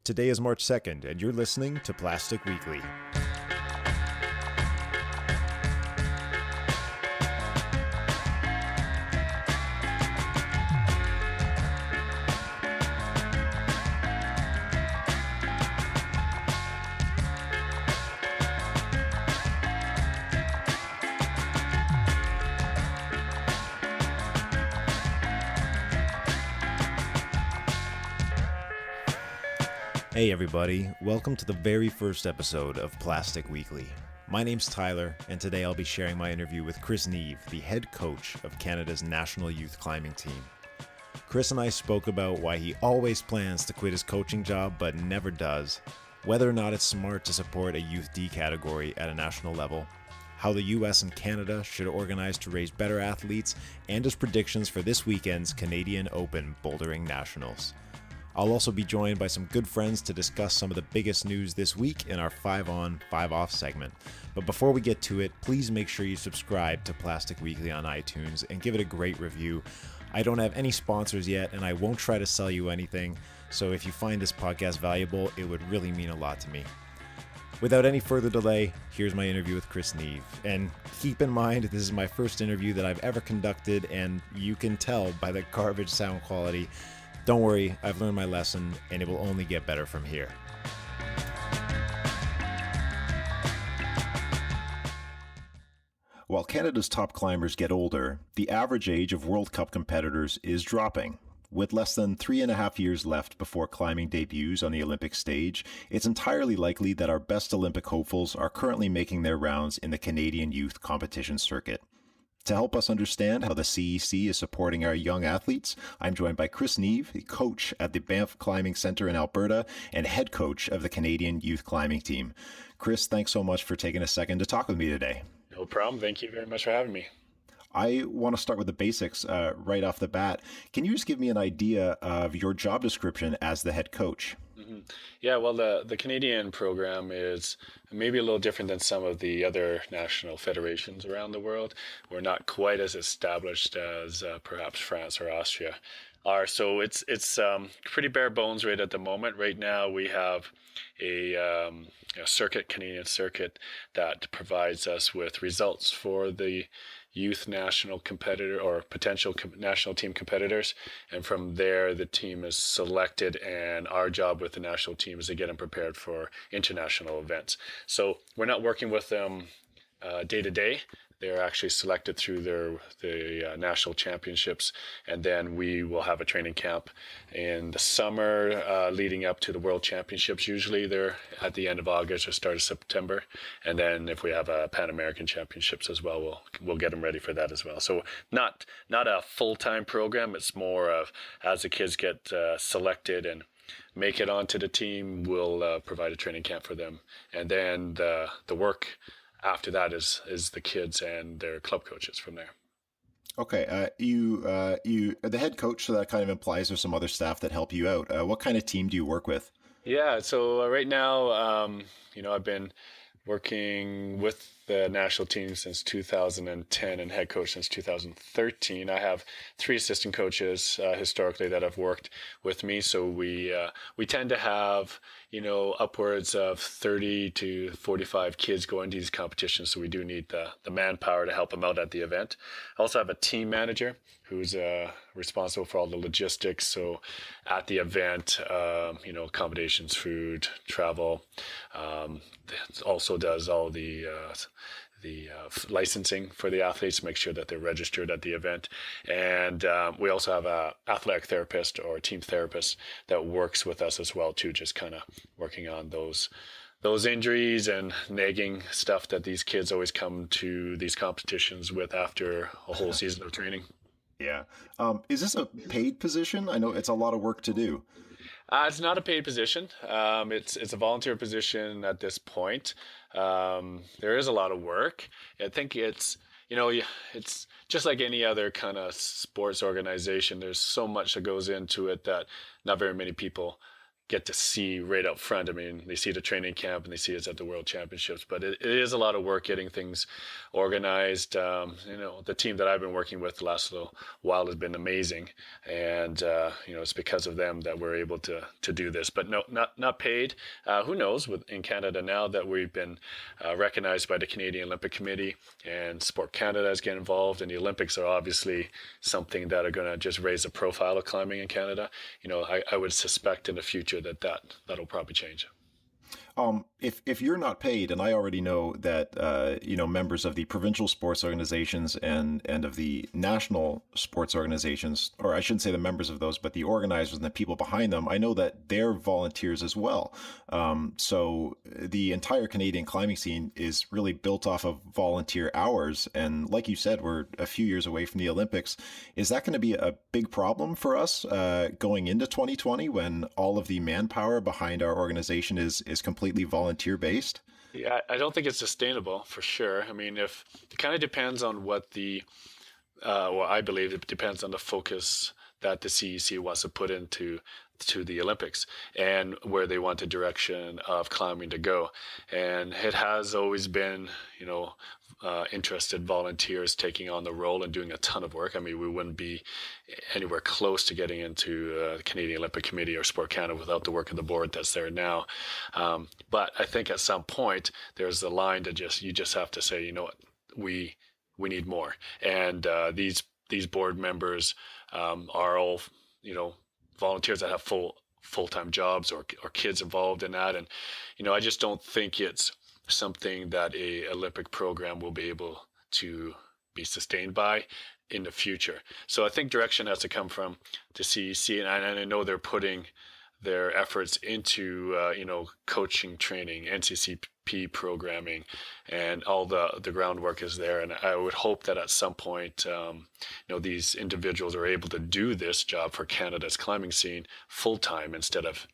Today is March 2nd, and you're listening to Plastic Weekly. Hey everybody, welcome to the very first episode of Plastic Weekly. My name's Tyler, and today I'll be sharing my interview with Chris Neve, the head coach of Canada's national youth climbing team. Chris and I spoke about why he always plans to quit his coaching job but never does, whether or not it's smart to support a youth D category at a national level, how the US and Canada should organize to raise better athletes, and his predictions for this weekend's Canadian Open Bouldering Nationals. I'll also be joined by some good friends to discuss some of the biggest news this week in our 5 on, 5 off segment. But before we get to it, please make sure you subscribe to Plastic Weekly on iTunes and give it a great review. I don't have any sponsors yet, and I won't try to sell you anything, so if you find this podcast valuable, it would really mean a lot to me. Without any further delay, here's my interview with Chris Neve. And keep in mind, this is my first interview that I've ever conducted, and you can tell by the garbage sound quality. Don't worry, I've learned my lesson, and it will only get better from here. While Canada's top climbers get older, the average age of World Cup competitors is dropping. With less than 3.5 years left before climbing debuts on the Olympic stage, it's entirely likely that our best Olympic hopefuls are currently making their rounds in the Canadian youth competition circuit. To help us understand how the CEC is supporting our young athletes, I'm joined by Chris Neve, coach at the Banff Climbing Centre in Alberta and head coach of the Canadian Youth Climbing Team. Chris, thanks so much for taking a second to talk with me today. No problem. Thank you very much for having me. I want to start with the basics right off the bat. Can you just give me an idea of your job description as the head coach? Mm-hmm. Yeah, well, the Canadian program is maybe a little different than some of the other national federations around the world. We're not quite as established as perhaps France or Austria are. So it's pretty bare bones right at the moment. Right now, we have a Canadian circuit that provides us with results for the youth national competitor or potential national team competitors. And from there, the team is selected, and our job with the national team is to get them prepared for international events. So we're not working with them day to day. They're actually selected through the national championships, and then we will have a training camp in the summer leading up to the World Championships. Usually they're at the end of August or start of September, and then if we have a Pan American Championships as well, we'll get them ready for that as well. So not a full-time program. It's more of as the kids get selected and make it onto the team, we'll provide a training camp for them, and then the work after that is the kids and their club coaches from there. Okay, you are the head coach, so that kind of implies there's some other staff that help you out. What kind of team do you work with? Yeah, so right now, I've been working with the national team since 2010 and head coach since 2013. I have 3 assistant coaches historically that have worked with me. So we tend to have upwards of 30 to 45 kids going to these competitions. So we do need the manpower to help them out at the event. I also have a team manager who's responsible for all the logistics. So at the event, accommodations, food, travel, also does all the licensing for the athletes to make sure that they're registered at the event. And we also have a athletic therapist or team therapist that works with us as well too, just kind of working on those injuries and nagging stuff that these kids always come to these competitions with after a whole season of training. Yeah. Is this a paid position? I know it's a lot of work to do. It's not a paid position. It's a volunteer position at this point. There is a lot of work. I think it's just like any other kind of sports organization. There's so much that goes into it that not very many people get to see right up front. I mean, they see the training camp and they see us at the World Championships, but it is a lot of work getting things organized. The team that I've been working with the last little while has been amazing, and it's because of them that we're able to do this. But no, not paid. Who knows? In Canada now that we've been recognized by the Canadian Olympic Committee and Sport Canada is getting involved, and the Olympics are obviously something that are going to just raise the profile of climbing in Canada. I would suspect in the future that'll probably change. If you're not paid, and I already know that members of the provincial sports organizations and of the national sports organizations, or I shouldn't say the members of those, but the organizers and the people behind them, I know that they're volunteers as well. So the entire Canadian climbing scene is really built off of volunteer hours. And like you said, we're a few years away from the Olympics. Is that going to be a big problem for us going into 2020 when all of the manpower behind our organization is completely volunteer based? Yeah, I don't think it's sustainable for sure. I mean, if it kind of depends on what I believe it depends on the focus that the CEC wants to put into the Olympics and where they want the direction of climbing to go. And it has always been, interested volunteers taking on the role and doing a ton of work. I mean, we wouldn't be anywhere close to getting into the Canadian Olympic Committee or Sport Canada without the work of the board that's there now. But I think at some point there's a line that you just have to say, you know what, we need more. And these board members are all, volunteers that have full-time jobs or kids involved in that. And, I just don't think it's something that a Olympic program will be able to be sustained by in the future. So I think direction has to come from the CEC, and I know they're putting their efforts into, coaching training, NCCP programming, and all the groundwork is there. And I would hope that at some point, these individuals are able to do this job for Canada's climbing scene full-time instead of,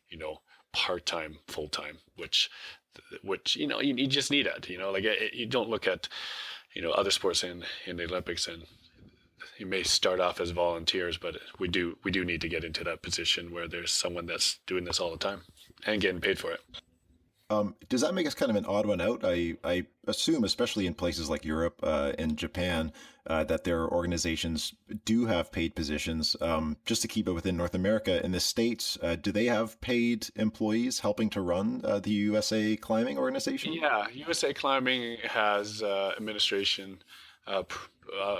part-time, full-time, which you just need it. You don't look at, other sports in the Olympics, and you may start off as volunteers, but we do need to get into that position where there's someone that's doing this all the time and getting paid for it. Does that make us kind of an odd one out? I assume, especially in places like Europe and Japan, that their organizations do have paid positions. Just to keep it within North America, in the States, do they have paid employees helping to run the USA Climbing organization? Yeah, USA Climbing has administration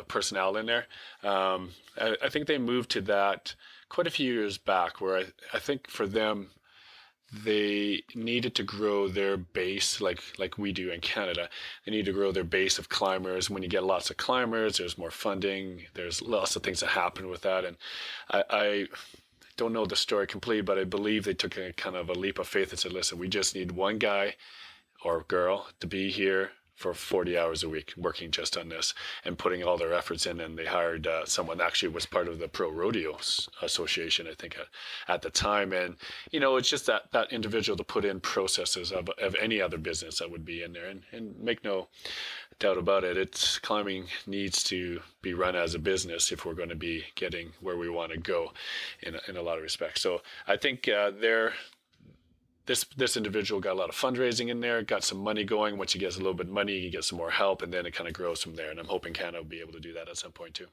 personnel in there. I think they moved to that quite a few years back, where I think for them, they needed to grow their base like we do in Canada. They need to grow their base of climbers. When you get lots of climbers, there's more funding. There's lots of things that happen with that. And I don't know the story completely, but I believe they took a kind of a leap of faith and said, listen, we just need one guy or girl to be here for 40 hours a week working just on this and putting all their efforts in. And they hired someone actually was part of the Pro Rodeo Association, I think, at the time. And, it's just that individual to put in processes of any other business that would be in there. And make no doubt about it, climbing needs to be run as a business if we're going to be getting where we want to go in a lot of respects. So I think this individual got a lot of fundraising in there, got some money going. Once he gets a little bit of money, he gets some more help, and then it kind of grows from there. And I'm hoping Canada will be able to do that at some point too.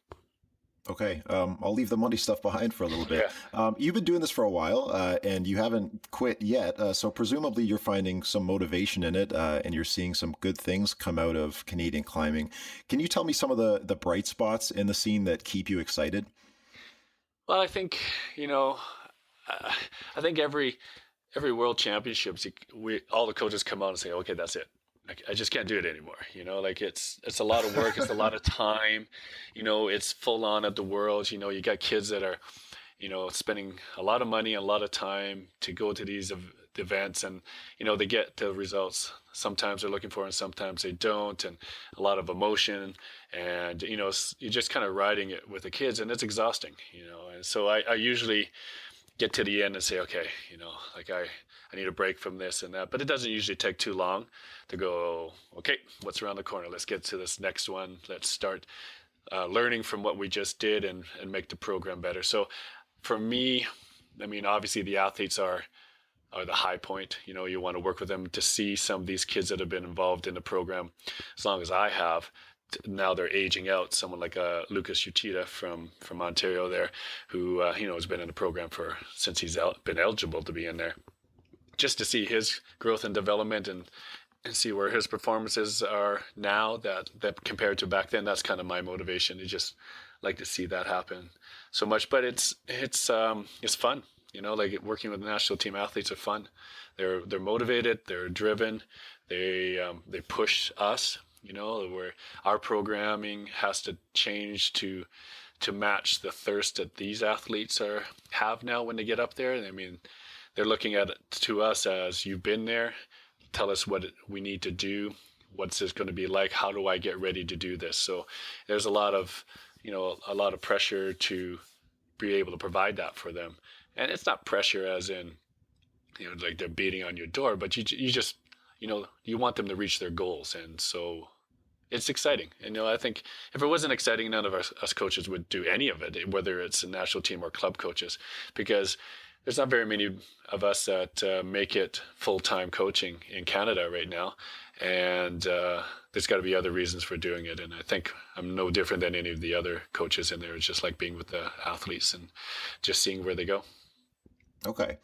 Okay, I'll leave the money stuff behind for a little bit. Yeah. You've been doing this for a while, and you haven't quit yet. So presumably you're finding some motivation in it, and you're seeing some good things come out of Canadian climbing. Can you tell me some of the bright spots in the scene that keep you excited? Well, I think, I think every World Championships, all the coaches come out and say, okay, that's it. I just can't do it anymore. It's a lot of work. It's a lot of time. It's full on at the Worlds. You got kids that are, spending a lot of money and a lot of time to go to these events, and, they get the results. Sometimes they're looking for, and sometimes they don't, and a lot of emotion, and, you're just kind of riding it with the kids, and it's exhausting, and so I usually get to the end and say, okay, I need a break from this and that. But it doesn't usually take too long to go, okay, what's around the corner? Let's get to this next one. Let's start learning from what we just did and make the program better. So for me, I mean, obviously the athletes are are the high point. You want to work with them to see some of these kids that have been involved in the program as long as I have. Now they're aging out. Someone like Lucas Utita from Ontario there, who has been in the program since he's been eligible to be in there. Just to see his growth and development and see where his performances are now that compared to back then. That's kind of my motivation. To just like to see that happen so much. But it's fun. Like working with the national team athletes are fun. They're motivated. They're driven. They push us. Where our programming has to change to match the thirst that these athletes have now when they get up there. I mean, they're looking at it to us as, you've been there. Tell us what we need to do. What's this going to be like? How do I get ready to do this? So there's a lot of pressure to be able to provide that for them. And it's not pressure as in, like they're beating on your door, but you just, you want them to reach their goals. And so it's exciting. And, I think if it wasn't exciting, none of us coaches would do any of it, whether it's a national team or club coaches, because there's not very many of us that make it full-time coaching in Canada right now. And there's got to be other reasons for doing it. And I think I'm no different than any of the other coaches in there. It's just like being with the athletes and just seeing where they go. Okay.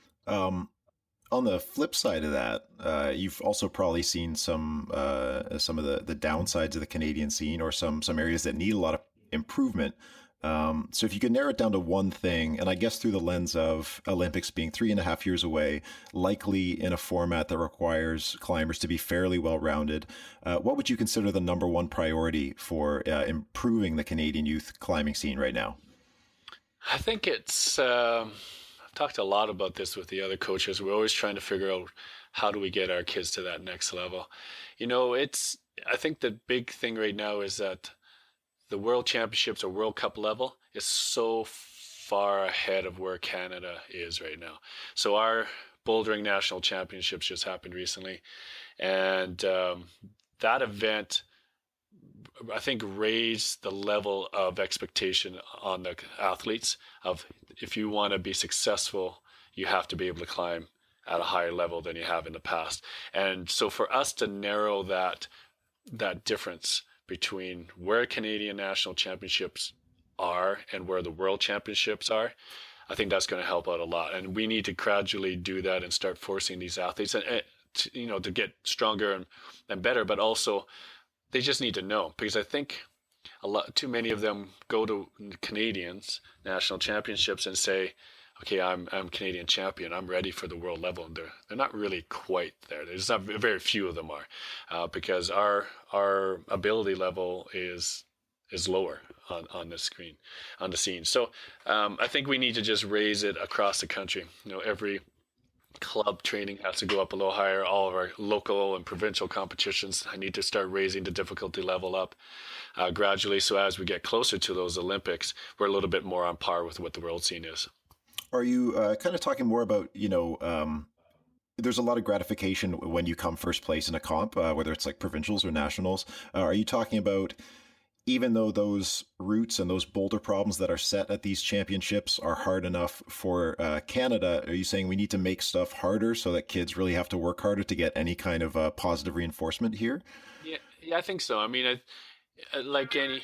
On the flip side of that, you've also probably seen some of the downsides of the Canadian scene, or some areas that need a lot of improvement. So if you could narrow it down to one thing, and I guess through the lens of Olympics being 3.5 years away, likely in a format that requires climbers to be fairly well-rounded, what would you consider the number one priority for improving the Canadian youth climbing scene right now? I think it's, I've talked a lot about this with the other coaches. We're always trying to figure out, how do we get our kids to that next level? I think the big thing right now is that the World Championships or World Cup level is so far ahead of where Canada is right now. So our bouldering national championships just happened recently. And that event, I think, raised the level of expectation on the athletes of, if you want to be successful, you have to be able to climb at a higher level than you have in the past. And so for us to narrow that difference between where Canadian national championships are and where the world championships are, I think that's going to help out a lot. And we need to gradually do that and start forcing these athletes to get stronger and better, but also they just need to know, because I think too many of them go to Canadians national championships and say, okay, I'm Canadian champion, I'm ready for the world level. And they're not really quite there. There's not very few of them are, because our ability level is lower on the scene. So I think we need to just raise it across the country. Every club training has to go up a little higher. All of our local and provincial competitions, I need to start raising the difficulty level up gradually. So as we get closer to those Olympics, we're a little bit more on par with what the world scene is. Are you kind of talking more about, there's a lot of gratification when you come first place in a comp, whether it's like provincials or nationals. Are you talking about, even though those routes and those boulder problems that are set at these championships are hard enough for Canada, are you saying we need to make stuff harder so that kids really have to work harder to get any kind of positive reinforcement here? Yeah, I think so. I mean, like any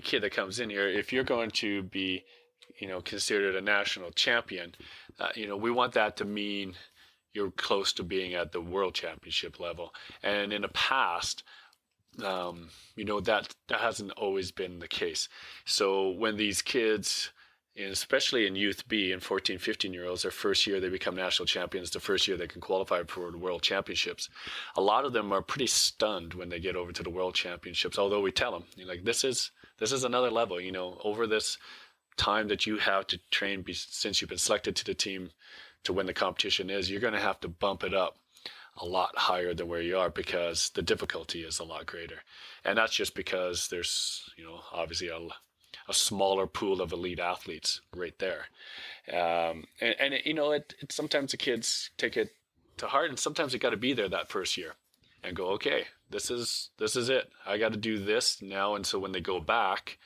kid that comes in here, if you're going to be, considered a national champion, we want that to mean you're close to being at the world championship level. And in the past, that hasn't always been the case. So when these kids, and especially in Youth B and 14, 15-year-olds, their first year they become national champions, the first year they can qualify for the World Championships. A lot of them are pretty stunned when they get over to the World Championships, although we tell them, this is another level, over this time that you have to train since you've been selected to the team to when the competition is, you're going to have to bump it up a lot higher than where you are, because the difficulty is a lot greater. And that's just because there's, obviously a smaller pool of elite athletes right there. Sometimes the kids take it to heart, and sometimes they got to be there that first year and go, okay, this is it. I got to do this now. And so when they go back,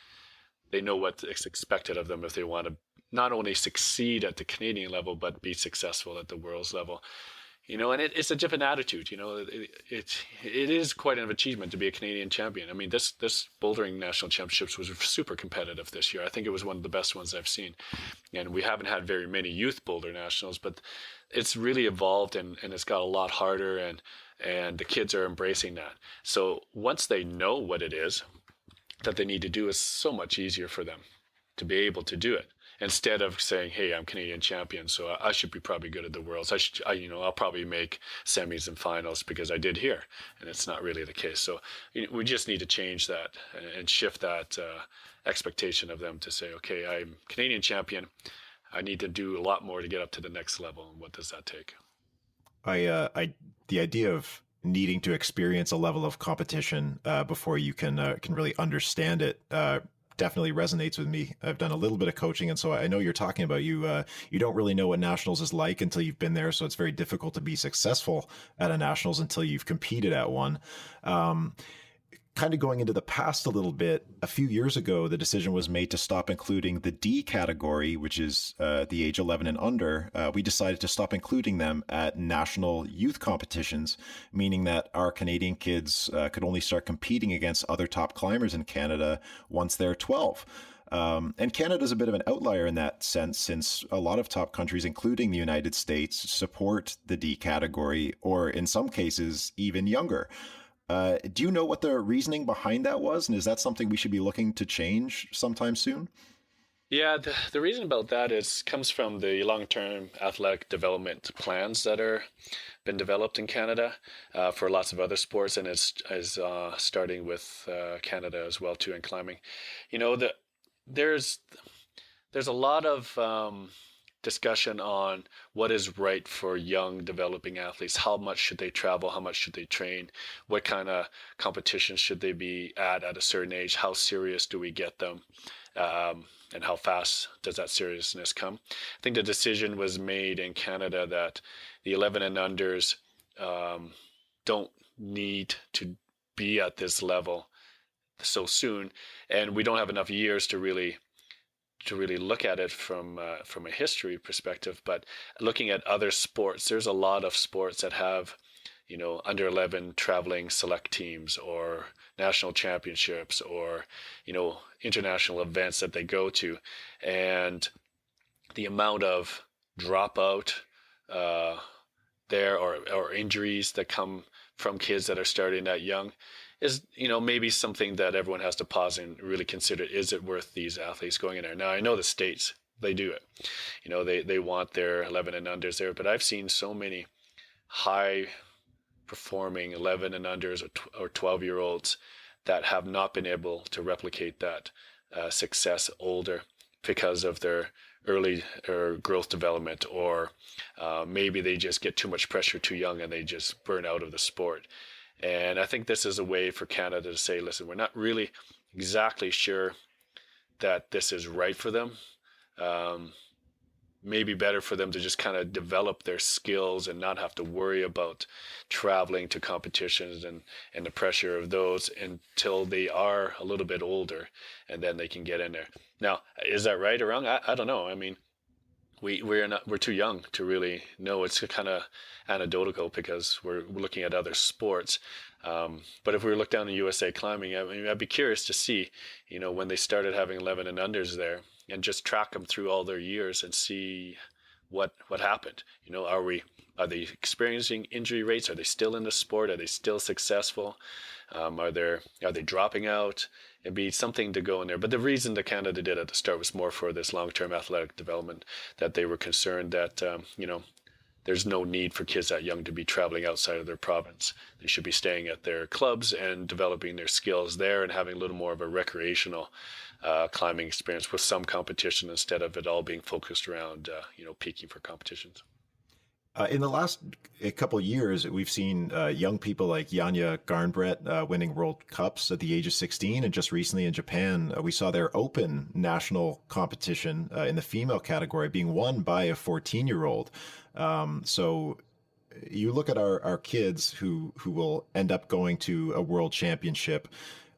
they know what's expected of them if they want to not only succeed at the Canadian level, but be successful at the world's level. And it's a different attitude. It is quite an achievement to be a Canadian champion. I mean, this bouldering national championships was super competitive this year. I think it was one of the best ones I've seen, and we haven't had very many youth boulder nationals, but it's really evolved and it's got a lot harder, and the kids are embracing that. So once they know what it is that they need to do, it's so much easier for them to be able to do it. Instead of saying, "Hey, I'm Canadian champion, so I should be probably good at the Worlds. I'll probably make semis and finals because I did here," and it's not really the case. So we just need to change that and shift that expectation of them to say, "Okay, I'm Canadian champion. I need to do a lot more to get up to the next level." And what does that take? The idea of needing to experience a level of competition before you can really understand it definitely resonates with me. I've done a little bit of coaching, and so I know you're talking about you don't really know what nationals is like until you've been there. So it's very difficult to be successful at a nationals until you've competed at one. Kind of going into the past a little bit, a few years ago, the decision was made to stop including the D category, which is the age 11 and under. We decided to stop including them at national youth competitions, meaning that our Canadian kids could only start competing against other top climbers in Canada once they're 12. And Canada's a bit of an outlier in that sense, since a lot of top countries, including the United States, support the D category, or in some cases, even younger. Do you know what the reasoning behind that was? And is that something we should be looking to change sometime soon? Yeah, the reason about that comes from the long-term athletic development plans that are been developed in Canada for lots of other sports, and it's starting with Canada as well too in climbing. There's a lot of discussion on what is right for young developing athletes. How much should they travel? How much should they train? What kind of competitions should they be at a certain age? How serious do we get them? And how fast does that seriousness come? I think the decision was made in Canada that the 11 and unders don't need to be at this level so soon, and we don't have enough years to really look at it from a history perspective. But looking at other sports, there's a lot of sports that have, under 11 traveling select teams or national championships or, international events that they go to. And the amount of dropout there or injuries that come from kids that are starting that young is, maybe something that everyone has to pause and really consider. Is it worth these athletes going in there? Now, I know the States, they do it. They want their 11 and unders there, but I've seen so many high performing 11 and unders or 12-year-olds that have not been able to replicate that success older because of their early or growth development, or maybe they just get too much pressure too young and they just burn out of the sport. And I think this is a way for Canada to say, listen, we're not really exactly sure that this is right for them. Maybe better for them to just kind of develop their skills and not have to worry about traveling to competitions and the pressure of those until they are a little bit older, and then they can get in there. Now, is that right or wrong? I don't know. I mean, we're too young to really know. It's kind of anecdotal because we're looking at other sports. But if we look down in USA climbing, I mean, I'd be curious to see, when they started having 11 and unders there, and just track them through all their years and see what happened. Are they experiencing injury rates? Are they still in the sport? Are they still successful? Are they dropping out? It'd be something to go in there. But the reason that Canada did at the start was more for this long-term athletic development, that they were concerned that, there's no need for kids that young to be traveling outside of their province. They should be staying at their clubs and developing their skills there and having a little more of a recreational climbing experience with some competition instead of it all being focused around, peaking for competitions. In the last couple of years, we've seen young people like Janja Garnbret winning World Cups at the age of 16. And just recently in Japan, we saw their open national competition in the female category being won by a 14-year-old. So you look at our kids who will end up going to a world championship.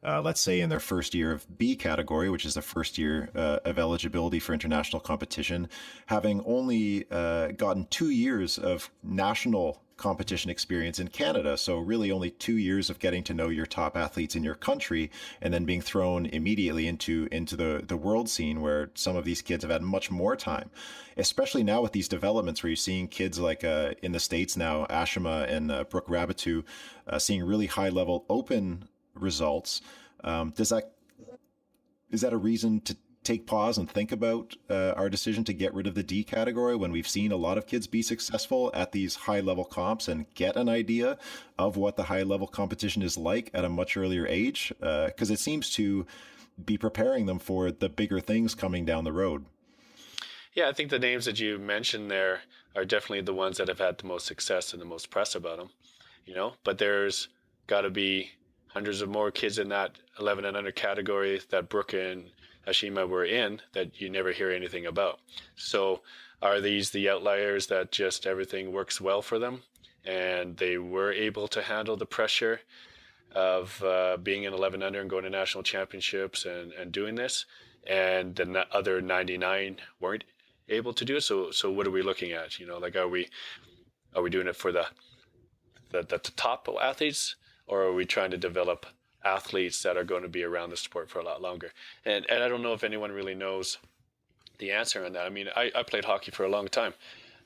let's say in their first year of B category, which is the first year of eligibility for international competition, having only gotten 2 years of national competition experience in Canada. So really only 2 years of getting to know your top athletes in your country and then being thrown immediately into the world scene where some of these kids have had much more time, especially now with these developments where you're seeing kids like in the States now, Ashima and Brooke Rabitou seeing really high level open results. Is that a reason to take pause and think about our decision to get rid of the D category when we've seen a lot of kids be successful at these high level comps and get an idea of what the high level competition is like at a much earlier age? Because it seems to be preparing them for the bigger things coming down the road. Yeah, I think the names that you mentioned there are definitely the ones that have had the most success and the most press about them, but there's got to be hundreds of more kids in that 11 and under category that Brooke and Ashima were in that you never hear anything about. So are these the outliers that just everything works well for them and they were able to handle the pressure of being in 11 under and going to national championships and doing this, and the other 99 weren't able to do it? So what are we looking at? Like, are we doing it for the top athletes, or are we trying to develop athletes that are going to be around the sport for a lot longer? And I don't know if anyone really knows the answer on that. I mean, I played hockey for a long time.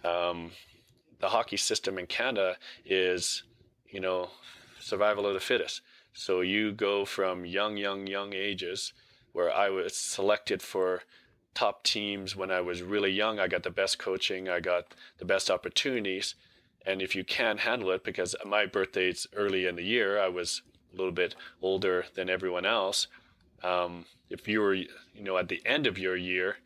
The hockey system in Canada is, survival of the fittest. So you go from young ages, where I was selected for top teams when I was really young. I got the best coaching. I got the best opportunities. And if you can't handle it, because my birthday's early in the year, I was a little bit older than everyone else. If you were, at the end of your year,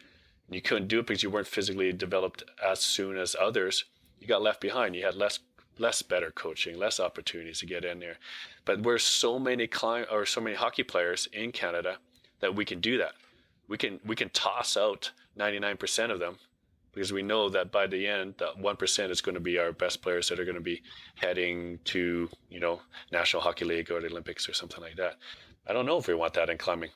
and you couldn't do it because you weren't physically developed as soon as others, you got left behind. You had less better coaching, less opportunities to get in there. But we're so many so many hockey players in Canada that we can do that. We can toss out 99% of them, because we know that by the end, that 1% is going to be our best players that are going to be heading to, National Hockey League or the Olympics or something like that. I don't know if we want that in climbing.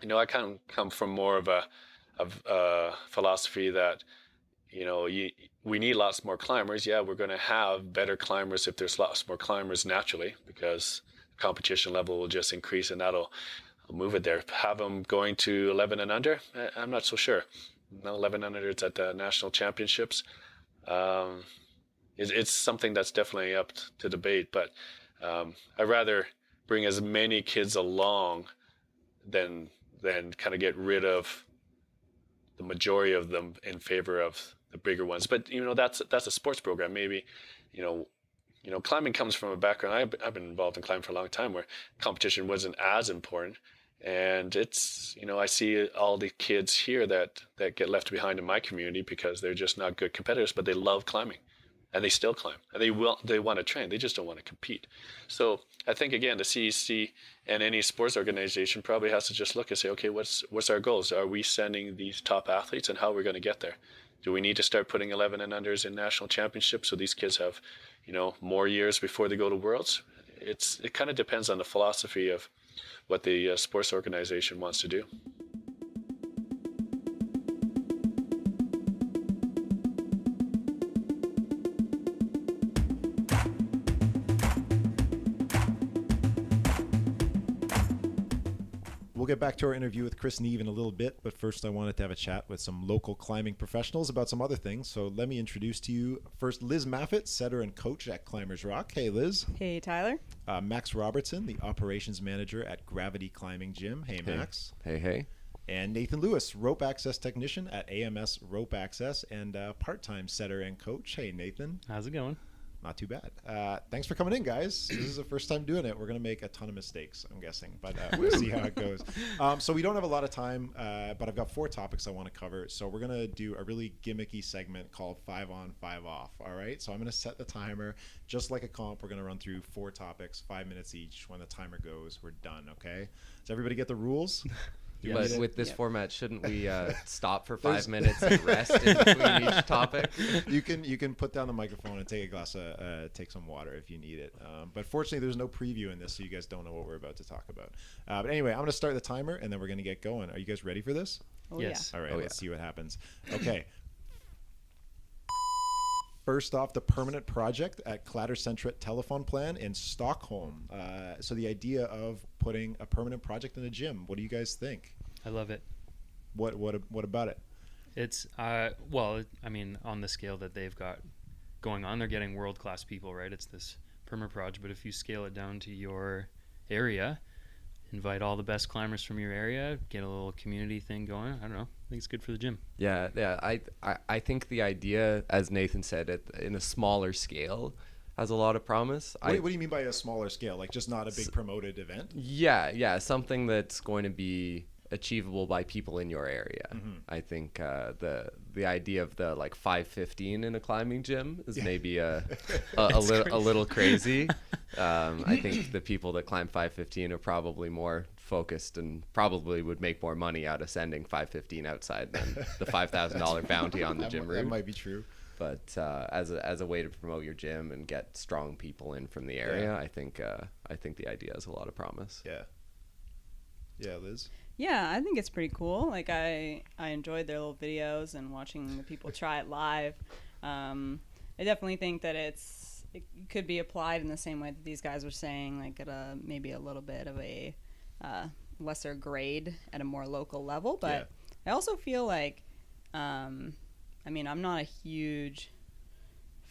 I kind of come from more of a philosophy that, we need lots more climbers. Yeah, we're going to have better climbers if there's lots more climbers naturally, because the competition level will just increase, and that'll move it there. Have them going to 11 and under? I'm not so sure. 11 under at the national championships. It's something that's definitely up to debate, but I'd rather bring as many kids along than kind of get rid of the majority of them in favor of the bigger ones. But that's a sports program. Maybe climbing comes from a background. I've been involved in climbing for a long time, where competition wasn't as important. And it's, I see all the kids here that get left behind in my community because they're just not good competitors, but they love climbing and they still climb and they want to train. They just don't want to compete. So I think, again, the CEC and any sports organization probably has to just look and say, okay, what's our goals? Are we sending these top athletes, and how are we going to get there? Do we need to start putting 11 and unders in national championships so these kids have, more years before they go to Worlds? It kind of depends on the philosophy of what the sports organization wants to do. We'll get back to our interview with Chris Neve in a little bit, but first I wanted to have a chat with some local climbing professionals about some other things. So let me introduce to you first Liz Maffett, setter and coach at Climbers Rock. Hey, Liz. Hey, Tyler. Max Robertson, the operations manager at Gravity Climbing Gym. Hey, Max. Hey. And Nathan Lewis, rope access technician at AMS Rope Access and part-time setter and coach. Hey, Nathan. How's it going? Not too bad. Thanks for coming in, guys. This is the first time doing it. We're going to make a ton of mistakes, I'm guessing, but we'll see how it goes. So we don't have a lot of time, but I've got 4 topics I want to cover. So we're going to do a really gimmicky segment called 5 on, 5 off. All right. So I'm going to set the timer just like a comp. We're going to run through 4 topics, 5 minutes each. When the timer goes, we're done. Okay. Does everybody get the rules? But with this format, shouldn't we stop for 5 minutes and rest in between each topic? You can put down the microphone and take a glass of take some water if you need it. But fortunately, there's no preview in this, so you guys don't know what we're about to talk about. But anyway, I'm going to start the timer, and then we're going to get going. Are you guys ready for this? Oh, Yes. All right, let's see what happens. Okay. First off, the permanent project at Kladdercentret Telephone Plan in Stockholm. So the idea of putting a permanent project in a gym. What do you guys think? I love it. What about it? It's well, I mean, on the scale that they've got going on, they're getting world-class people, right? It's this perma-proj, but if you scale it down to your area, invite all the best climbers from your area, get a little community thing going. I don't know. I think it's good for the gym. Yeah. I think the idea, as Nathan said, in a smaller scale, has a lot of promise. What do you mean by a smaller scale? Like just not a big promoted event? Yeah, something that's going to be achievable by people in your area. I think the idea of the like 515 in a climbing gym is maybe a little crazy. I think the people that climb 515 are probably more focused and probably would make more money out of sending 515 outside than the $5,000 bounty on the gym room. That might be true. But as a way to promote your gym and get strong people in from the area, I think the idea has a lot of promise. Yeah, Liz. Yeah, I think it's pretty cool. Like I enjoyed their little videos and watching the people try it live. I definitely think that it could be applied in the same way that these guys were saying, like at maybe a little bit of a lesser grade at a more local level. But I also feel like, I mean, I'm not a huge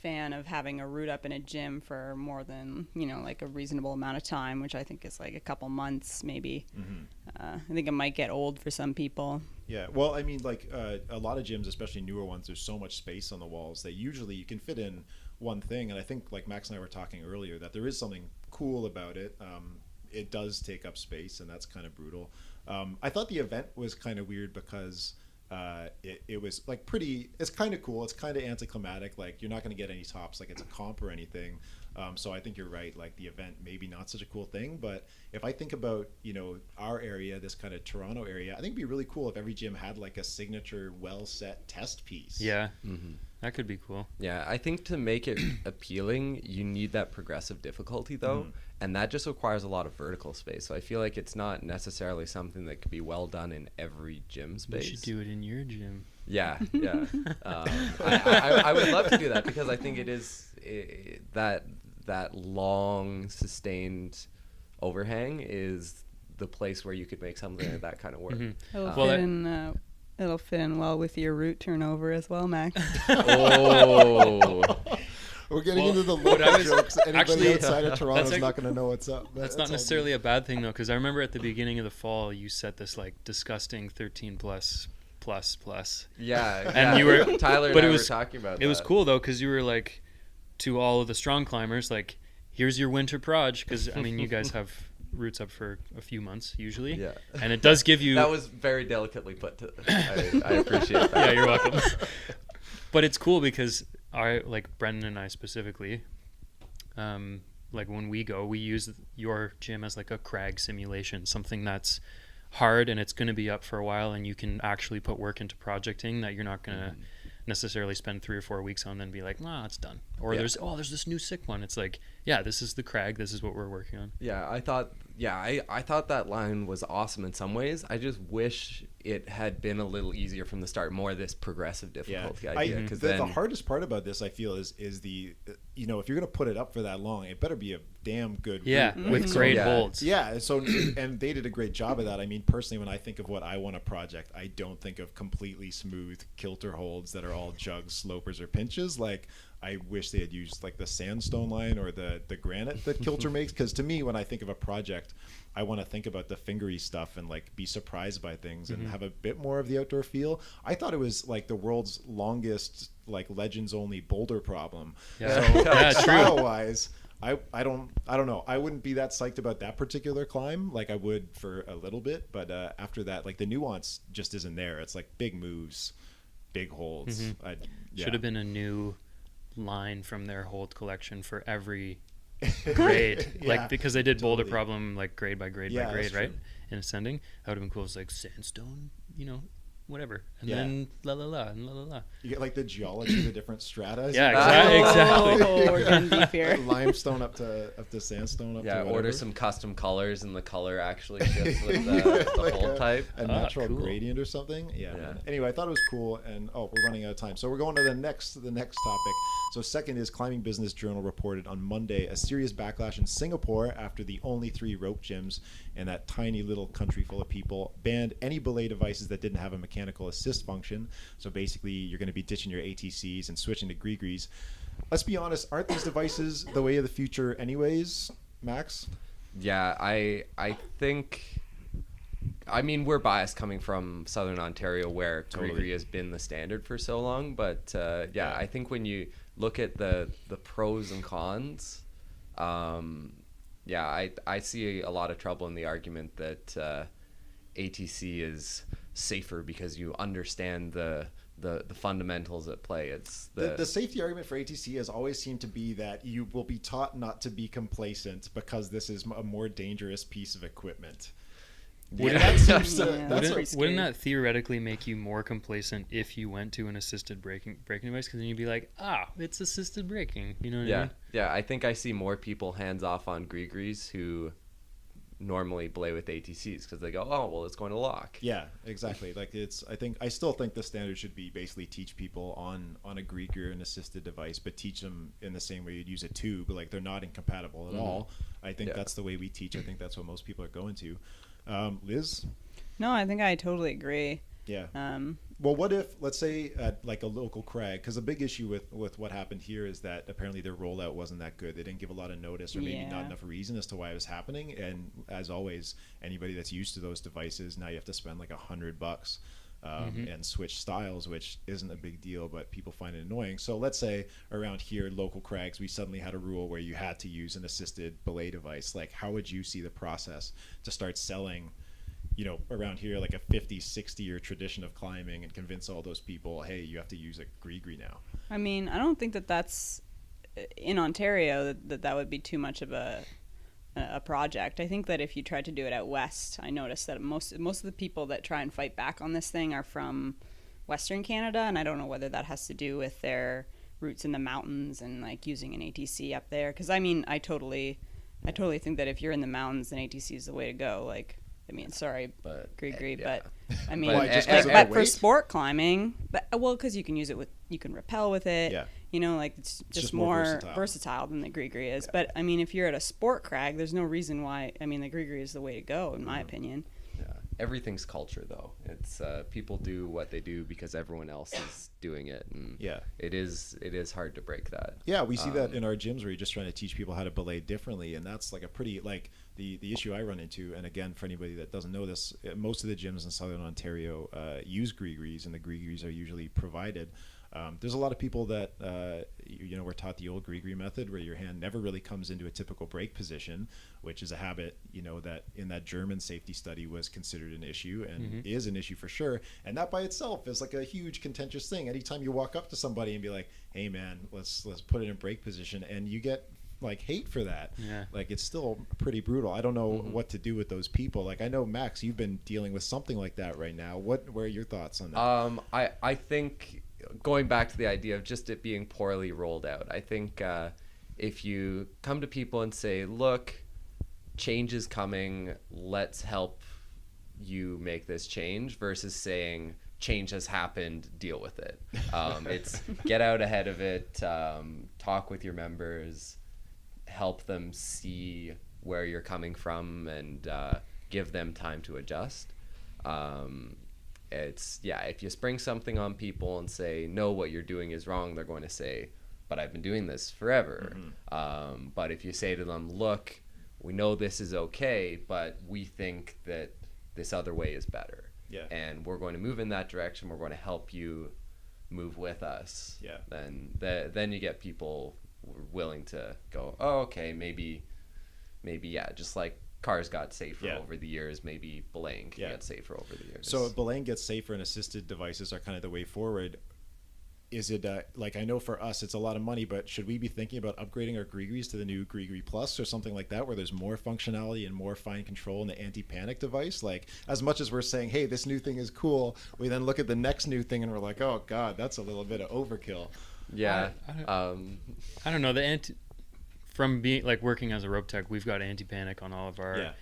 fan of having a route up in a gym for more than, like a reasonable amount of time, which I think is like a couple months maybe. I think it might get old for some people. Yeah, well, I mean, like a lot of gyms, especially newer ones, there's so much space on the walls that usually you can fit in one thing. And I think like Max and I were talking earlier that there is something cool about it. It does take up space, and that's kind of brutal. I thought the event was kind of weird because it was like it's kind of cool. It's kind of anticlimactic. Like you're not going to get any tops like it's a comp or anything. So I think you're right. Like the event, maybe not such a cool thing, but if I think about, our area, this kind of Toronto area, I think it'd be really cool if every gym had like a signature well set test piece. Yeah. That could be cool. Yeah, I think to make it appealing, you need that progressive difficulty though, and that just requires a lot of vertical space. So I feel like it's not necessarily something that could be well done in every gym space. You should do it in your gym. Yeah. I would love to do that because I think it is that long sustained overhang is the place where you could make something like that kind of work. It'll fit in well with your route turnover as well, Max. Oh. We're getting into the local jokes. Anybody outside of Toronto is like, not going to know what's up. That's not necessarily a bad thing, though, because I remember at the beginning of the fall, you set this, like, disgusting 13 plus. Yeah. And you were... Tyler and I were talking about that. It was cool, though, because you were, like, to all of the strong climbers, like, here's your winter proj, because, I mean, you guys have routes up for a few months, usually. Yeah. And it does give you... That was very delicately put to... I appreciate that. Yeah, you're welcome. But it's cool because... Brendan and I specifically, like when we go, we use your gym as like a crag simulation, something that's hard and it's going to be up for a while, and you can actually put work into projecting that you're not going to necessarily spend 3 or 4 weeks on, then be like, wow, it's done. Or there's this new sick one. It's like, yeah, this is the crag. This is what we're working on. Yeah, I thought that line was awesome in some ways. I just wish it had been a little easier from the start, more this progressive difficulty idea. Because the hardest part about this, I feel, is the, if you're going to put it up for that long, it better be a damn good route, right? With great holds. Yeah, so, and they did a great job of that. I mean, personally, when I think of what I want to project, I don't think of completely smooth kilter holds that are all jugs, slopers, or pinches. Like, I wish they had used like the sandstone line or the granite that kilter makes, because to me, when I think of a project, I want to think about the fingery stuff and like be surprised by things and have a bit more of the outdoor feel. I thought it was like the world's longest like legends only boulder problem. Yeah. So Yeah, style wise, I don't know. I wouldn't be that psyched about that particular climb like I would for a little bit, but after that, like the nuance just isn't there. It's like big moves, big holds. Should have been a new line from their hold collection for every grade, Yeah, like because I did boulder totally. problem like grade by grade Yeah, by that's grade, right? true. In ascending, that would have been cool. It's like sandstone, whatever, and Yeah. then la la la and la la la. You get like the geology of the different strata. Yeah, exactly. Oh, we're getting deep here. Limestone up to sandstone up to Yeah, whatever. order some custom colors, and the color actually fits with the Like whole type. a natural cool. gradient or something. Yeah. Yeah. Anyway, I thought it was cool, and we're running out of time, so we're going to the next topic. So second is Climbing Business Journal reported on Monday a serious backlash in Singapore after the only 3 rope gyms in that tiny little country full of people banned any belay devices that didn't have a mechanical assist function. So basically, you're going to be ditching your ATCs and switching to Grigris. Let's be honest, aren't these devices the way of the future anyways, Max? Yeah, I think. I mean, we're biased coming from Southern Ontario, where Totally. Grigri has been the standard for so long. But Yeah. I think when you look at the pros and cons, I see a lot of trouble in the argument that ATC is safer because you understand the fundamentals at play. It's The safety argument for ATC has always seemed to be that you will be taught not to be complacent because this is a more dangerous piece of equipment. Wouldn't- That seems to, Yeah. that's Pretty scary. Wouldn't that theoretically make you more complacent if you went to an assisted braking device? Because then you'd be like, it's assisted braking. You know what I mean? Yeah, I think I see more people hands off on Grigris who normally belay with ATCs because they go, oh, well, it's going to lock. Yeah, exactly. Like I still think the standard should be basically teach people on a Greek or an assisted device, but teach them in the same way you'd use a tube. Like they're not incompatible at all. I think Yeah. that's the way we teach. I think that's what most people are going to. Liz? No, I think I totally agree. Yeah. Um, Well, what if, let's say, at like a local crag, because a big issue with what happened here is that apparently their rollout wasn't that good. They didn't give a lot of notice, or maybe not Yeah. enough reason as to why it was happening. And as always, anybody that's used to those devices, now you have to spend like $100 and switch styles, which isn't a big deal, but people find it annoying. So let's say around here, local crags, we suddenly had a rule where you had to use an assisted belay device. Like, how would you see the process to start selling, around here, like a 50, 60-year tradition of climbing, and convince all those people, hey, you have to use a Grigri now? I mean, I don't think that's in Ontario that would be too much of a project. I think that if you tried to do it out west, I noticed that most of the people that try and fight back on this thing are from Western Canada, and I don't know whether that has to do with their roots in the mountains and like using an ATC up there. Because I mean, I totally think that if you're in the mountains, an ATC is the way to go. Like, I mean, sorry, But Grigri, yeah. but I mean, Why, just 'cause of but the for weight? sport climbing, because you can use it you can rappel with it. Yeah. Like it's just just more more versatile. versatile than the Grigri is. But I mean, if you're at a sport crag, there's no reason why. I mean, the Grigri is the way to go, in my opinion. Yeah. Everything's culture, though. It's people do what they do because everyone else is doing it, and Yeah. it is hard to break that. Yeah, we see that in our gyms where you're just trying to teach people how to belay differently, and that's like a pretty, like, the issue I run into. And again, for anybody that doesn't know this, most of the gyms in Southern Ontario use Grigris, and the Grigris are usually provided. There's a lot of people that were taught the old Grigri method, where your hand never really comes into a typical brake position, which is a habit that in that German safety study was considered an issue, and is an issue for sure. And that by itself is like a huge contentious thing. Anytime you walk up to somebody and be like, "Hey man, let's put it in brake position," and you get like hate for that. Yeah. Like, it's still pretty brutal. I don't know what to do with those people. Like, I know, Max, you've been dealing with something like that right now. What are your thoughts on that? I think going back to the idea of just it being poorly rolled out, I think if you come to people and say, look, change is coming, let's help you make this change, versus saying change has happened, deal with it. It's get out ahead of it, talk with your members, help them see where you're coming from, and give them time to adjust. If you spring something on people and say, no, what you're doing is wrong, they're going to say, but I've been doing this forever. But if you say to them, look, we know this is okay, but we think that this other way is better. Yeah. And we're going to move in that direction. We're going to help you move with us. Yeah. Then you get people willing to go, oh, okay, maybe, yeah, just like cars got safer Yeah. over the years, maybe belaying can Yeah. get safer over the years. So if belaying gets safer and assisted devices are kind of the way forward, is it like, I know for us it's a lot of money, but should we be thinking about upgrading our Grigris to the new Grigri Plus or something like that, where there's more functionality and more fine control in the anti-panic device? Like, as much as we're saying, hey, this new thing is cool, we then look at the next new thing and we're like, oh god, that's a little bit of overkill. Yeah. I don't know. From being like working as a rope tech, we've got anti-panic on all of our. Yeah.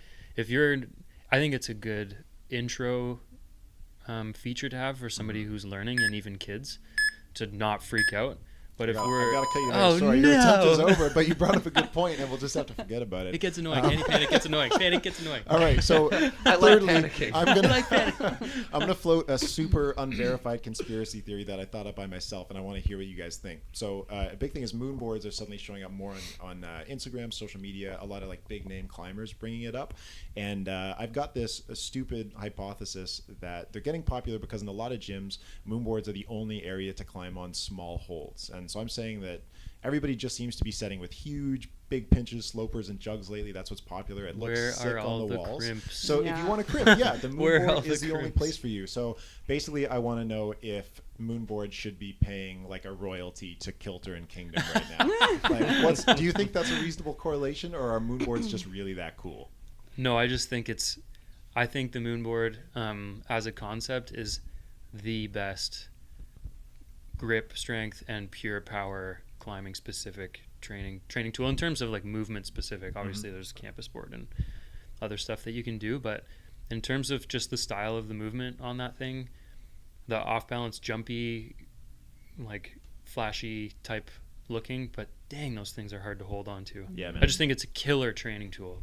I think it's a good intro feature to have for somebody who's learning, and even kids, to not freak out. But I gotta cut you there. Sorry, your attempt is over, but you brought up a good point, and we'll just have to forget about it. It gets annoying. Anti-panic gets annoying. Panic gets annoying. All right, so I like panicking. I'm gonna float a super unverified conspiracy theory that I thought up by myself, and I want to hear what you guys think. So a big thing is moon boards are suddenly showing up more on Instagram, social media. A lot of like big name climbers bringing it up, and I've got this stupid hypothesis that they're getting popular because in a lot of gyms, moon boards are the only area to climb on small holds. And so I'm saying that everybody just seems to be setting with huge, big pinches, slopers, and jugs lately. That's what's popular. It looks sick on the walls. Crimps? So if you want to crimp, the moon board is the only place for you. So basically, I want to know if moon board should be paying like a royalty to Kilter and Kingdom right now. Do you think that's a reasonable correlation, or are moon boards just really that cool? No, I just think I think the moon board as a concept is the best grip, strength, and pure power climbing specific training tool in terms of like movement specific. Obviously there's campus board and other stuff that you can do, but in terms of just the style of the movement on that thing, the off balance, jumpy, like flashy type looking, but dang, those things are hard to hold on to. Yeah, man. I just think it's a killer training tool.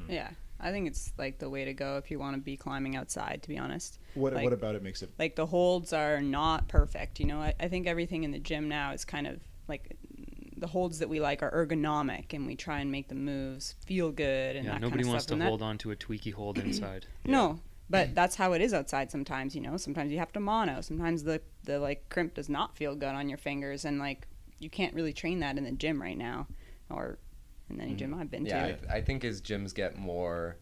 Yeah, I think it's like the way to go if you want to be climbing outside, to be honest. What about it makes it? Like the holds are not perfect. You know, I think everything in the gym now is kind of like the holds that we like are ergonomic, and we try and make the moves feel good and that kind of stuff. Nobody wants to hold on to a tweaky hold inside. No, but that's how it is outside sometimes, you know. Sometimes you have to mono. Sometimes the like crimp does not feel good on your fingers, and like you can't really train that in the gym right now, or in any gym I've been to. Yeah, I think as gyms get more,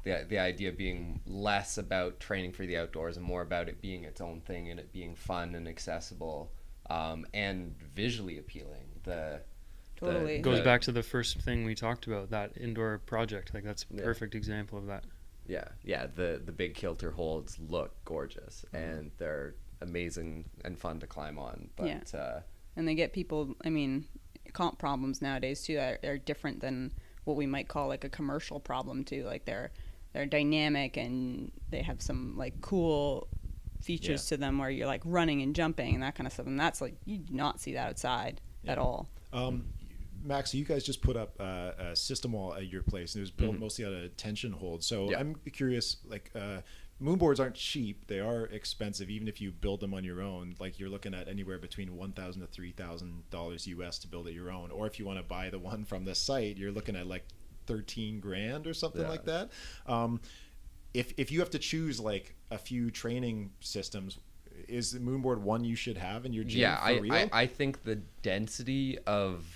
the idea being less about training for the outdoors and more about it being its own thing and it being fun and accessible, and visually appealing. Totally. It goes back to the first thing we talked about, that indoor project. Like that's a perfect example of that. Yeah. The big Kilter holds look gorgeous, and they're amazing and fun to climb on. But and they get people. I mean, comp problems nowadays too are different than what we might call like a commercial problem too. Like they're dynamic and they have some like cool features to them where you're like running and jumping and that kind of stuff. And that's like, you do not see that outside at all. Max, you guys just put up a system wall at your place, and it was built mostly out of tension holds. So I'm curious, like moon boards aren't cheap. They are expensive, even if you build them on your own. Like you're looking at anywhere between $1,000 to $3,000 US to build it your own. Or if you want to buy the one from the site, you're looking at like 13 grand or something like that. If you have to choose like a few training systems, is the moon board one you should have in your gym? For real? I think the density of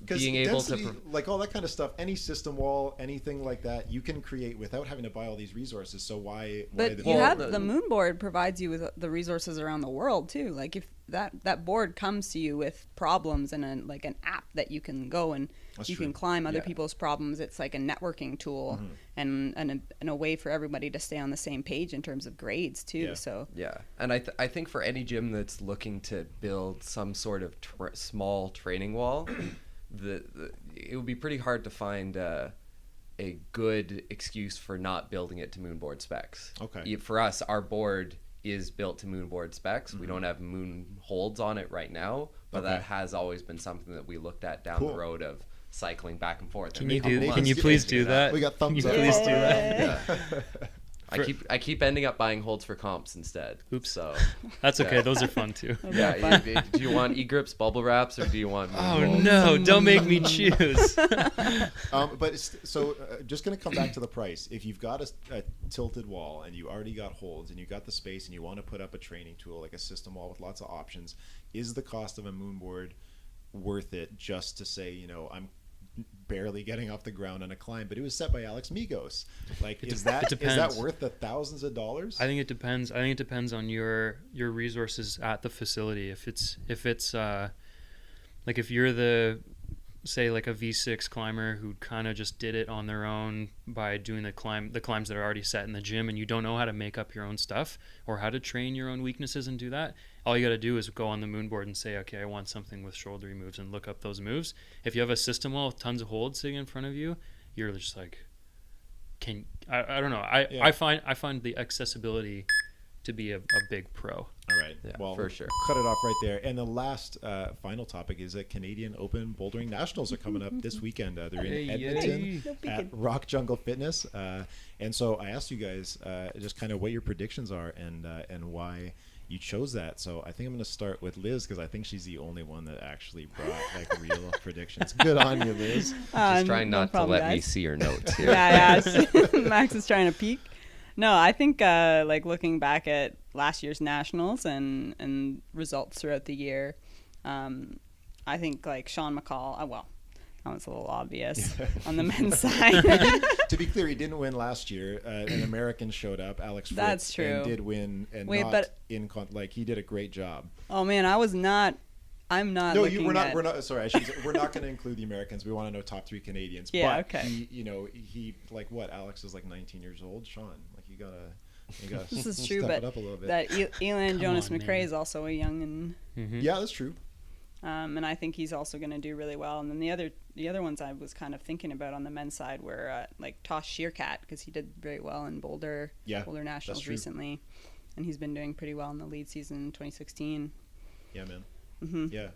being able to like all that kind of stuff, any system wall, anything like that, you can create without having to buy all these resources. So why But you have the moon board provides you with the resources around the world too. Like if that board comes to you with problems and an app that you can go and you can climb other people's problems. It's like a networking tool and a way for everybody to stay on the same page in terms of grades too. So and I think for any gym that's looking to build some sort of small training wall, it would be pretty hard to find a good excuse for not building it to moonboard specs. Okay. For us, our board is built to moonboard specs. We don't have moon holds on it right now, but that has always been something that we looked at down the road of cycling back and forth. Can you please do that? We got thumbs up. Can you please do that? I keep ending up buying holds for comps instead. Oops. So that's okay. Those are fun too. Do you want e-grips, bubble wraps, or do you want moon holds? No, don't make me choose. Just going to come back to the price. If you've got a tilted wall and you already got holds and you got the space and you want to put up a training tool like a system wall with lots of options, is the cost of a moon board worth it just to say, I'm barely getting off the ground on a climb, but it was set by Alex Migos. Like, is that worth the thousands of dollars? I think it depends. I think it depends on your resources at the facility. If it's like if you're the, say, like a V6 climber who kind of just did it on their own by doing the climbs that are already set in the gym, and you don't know how to make up your own stuff or how to train your own weaknesses and do that, all you got to do is go on the moon board and say, okay, I want something with shouldery moves, and look up those moves. If you have a system wall with tons of holds sitting in front of you, you're just like, I don't know. I find the accessibility to be a big pro. All right. Yeah, well, for sure. Cut it off right there. And the last final topic is that Canadian Open Bouldering Nationals are coming up this weekend. They're in Edmonton at Rock Jungle Fitness. And so I asked you guys just kind of what your predictions are and why you chose that. So I think I'm going to start with Liz, because I think she's the only one that actually brought like real predictions. Good on you, Liz. Just trying not to let guys. me see your notes here. Yeah. Max is trying to peek. No, I think like looking back at last year's nationals and results throughout the year, I think like Sean McCall. Well, that was a little obvious on the men's side. To be clear, he didn't win last year. An American showed up, Alex Fritz, That's true. and did win. And like he did a great job. Oh man, I'm not. No, we're not. Sorry, we're not going to include the Americans. We want to know top 3 Canadians. Yeah, but okay. He like what? Alex is like 19 years old. Sean, like you gotta. This is true, step but it up a little bit. that Elan Come Jonas on, McRae man. is also a young and. Mm-hmm. Yeah, that's true. And I think he's also going to do really well. And then the other ones I was kind of thinking about on the men's side were like Tosh Shearcat, because he did very well in Boulder Nationals recently, and he's been doing pretty well in the lead season in 2016. Yeah, man. Mm-hmm. Yeah,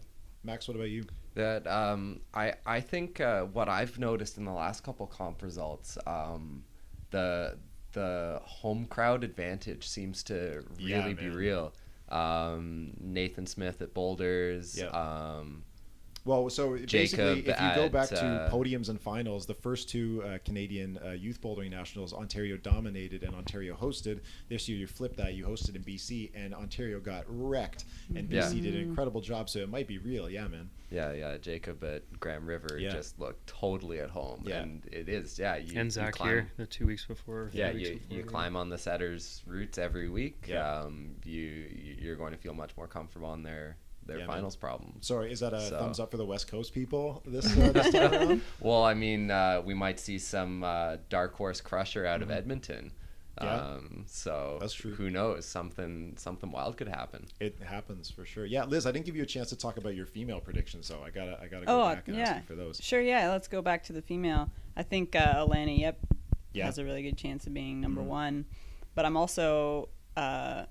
Max, what about you? That I think what I've noticed in the last couple comp results, the home crowd advantage seems to really be real. Nathan Smith at Boulders. Yeah. Well, so basically, if you go back to podiums and finals, the first 2 Canadian youth bouldering nationals, Ontario dominated and Ontario hosted. This year you flipped that. You hosted in BC, and Ontario got wrecked, and BC did an incredible job, so it might be real. Yeah, man. Yeah. Jacob at Grand River just looked totally at home. Yeah. And it is, And Zach here the 2 weeks before. You climb on the setters routes every week. Yeah. You're going to feel much more comfortable on their finals problems. Sorry, is that a thumbs up for the West Coast people this time around? Well, I mean, we might see some dark horse crusher out of Edmonton. Yeah. So that's true. Who knows? Something wild could happen. It happens for sure. Yeah, Liz, I didn't give you a chance to talk about your female predictions, so I gotta go back and ask you for those. Sure, yeah. Let's go back to the female. I think Alana Yep has a really good chance of being number 1, but I'm also I'd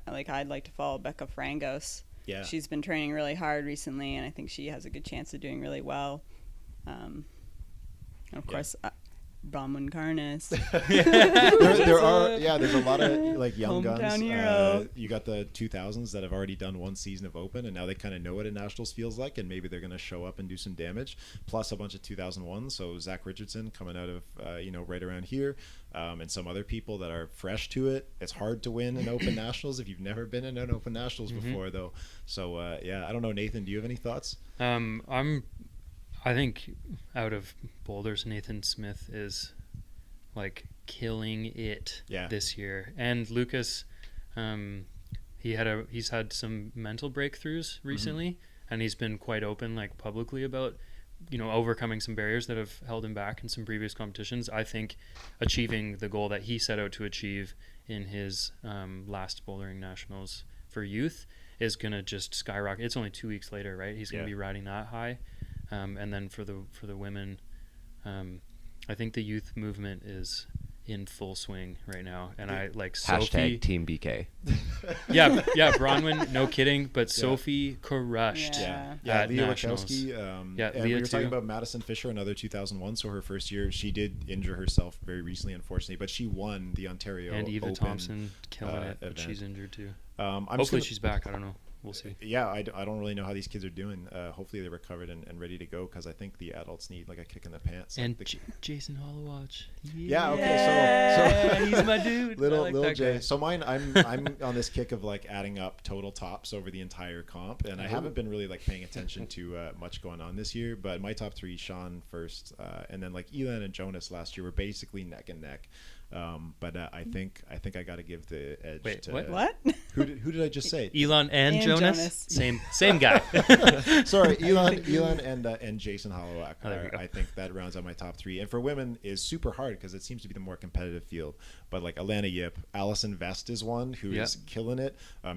like to follow Becca Frangos. Yeah. She's been training really hard recently, and I think she has a good chance of doing really well. And of course, Bronwyn Carnes. There's a lot of like young Hometown guns. hero. You got the 2000s that have already done 1 season of Open, and now they kind of know what a nationals feels like, and maybe they're going to show up and do some damage. Plus a bunch of 2001s. So Zach Richardson coming out of right around here, and some other people that are fresh to it. It's hard to win an Open Nationals if you've never been in an Open Nationals before, though. So I don't know, Nathan. Do you have any thoughts? I think out of Boulders, Nathan Smith is like killing it this year. And Lucas, he's had some mental breakthroughs recently, and he's been quite open, like publicly, about overcoming some barriers that have held him back in some previous competitions. I think achieving the goal that he set out to achieve in his last bouldering nationals for youth is gonna just skyrocket. It's only 2 weeks later, right? He's gonna be riding that high. And then for the women, I think the youth movement is in full swing right now, and I like Sophie. Team BK. yeah, Bronwyn, no kidding, but Sophie crushed. Leah Wachowski. And we Leah were too. talking about Madison Fisher, another 2001. So her first year, she did injure herself very recently, unfortunately, but she won the Ontario and Eva Open, Thompson killing it, but event. she's injured too. I'm Hopefully she's back. I don't know. we'll see. Yeah, I don't really know how these kids are doing. Hopefully they're recovered and ready to go, because I think the adults need like a kick in the pants. And like Jason Hollowatch. Yeah, okay, so he's my dude. little Jay. So mine, I'm on this kick of like adding up total tops over the entire comp, and I haven't been really like paying attention to much going on this year. But my top three: Sean first, and then like Elan and Jonas last year were basically neck and neck. But I think I got to give the edge. Wait, to What? Who did I just say? Elon and And Jonas? Jonas. Same guy. Sorry, Elon and Jason Hollowak. Oh, there we go. I think that rounds out my top three. And for women is super hard because it seems to be the more competitive field. But like Alana Yip, Allison Vest is one who is killing it,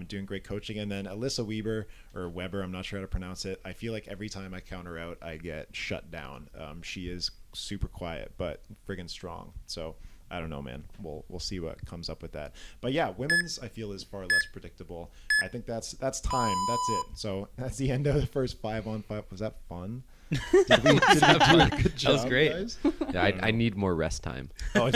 doing great coaching. And then Alyssa Weber, I'm not sure how to pronounce it. I feel like every time I count her out, I get shut down. She is super quiet, but friggin' strong. So I don't know, man. We'll see what comes up with that. But yeah, women's I feel is far less predictable. I think that's time. That's it. So that's the end of the first 5-on-5. Was that fun? Did we do a good job? That was great. Guys? Yeah, I need more rest time. Oh,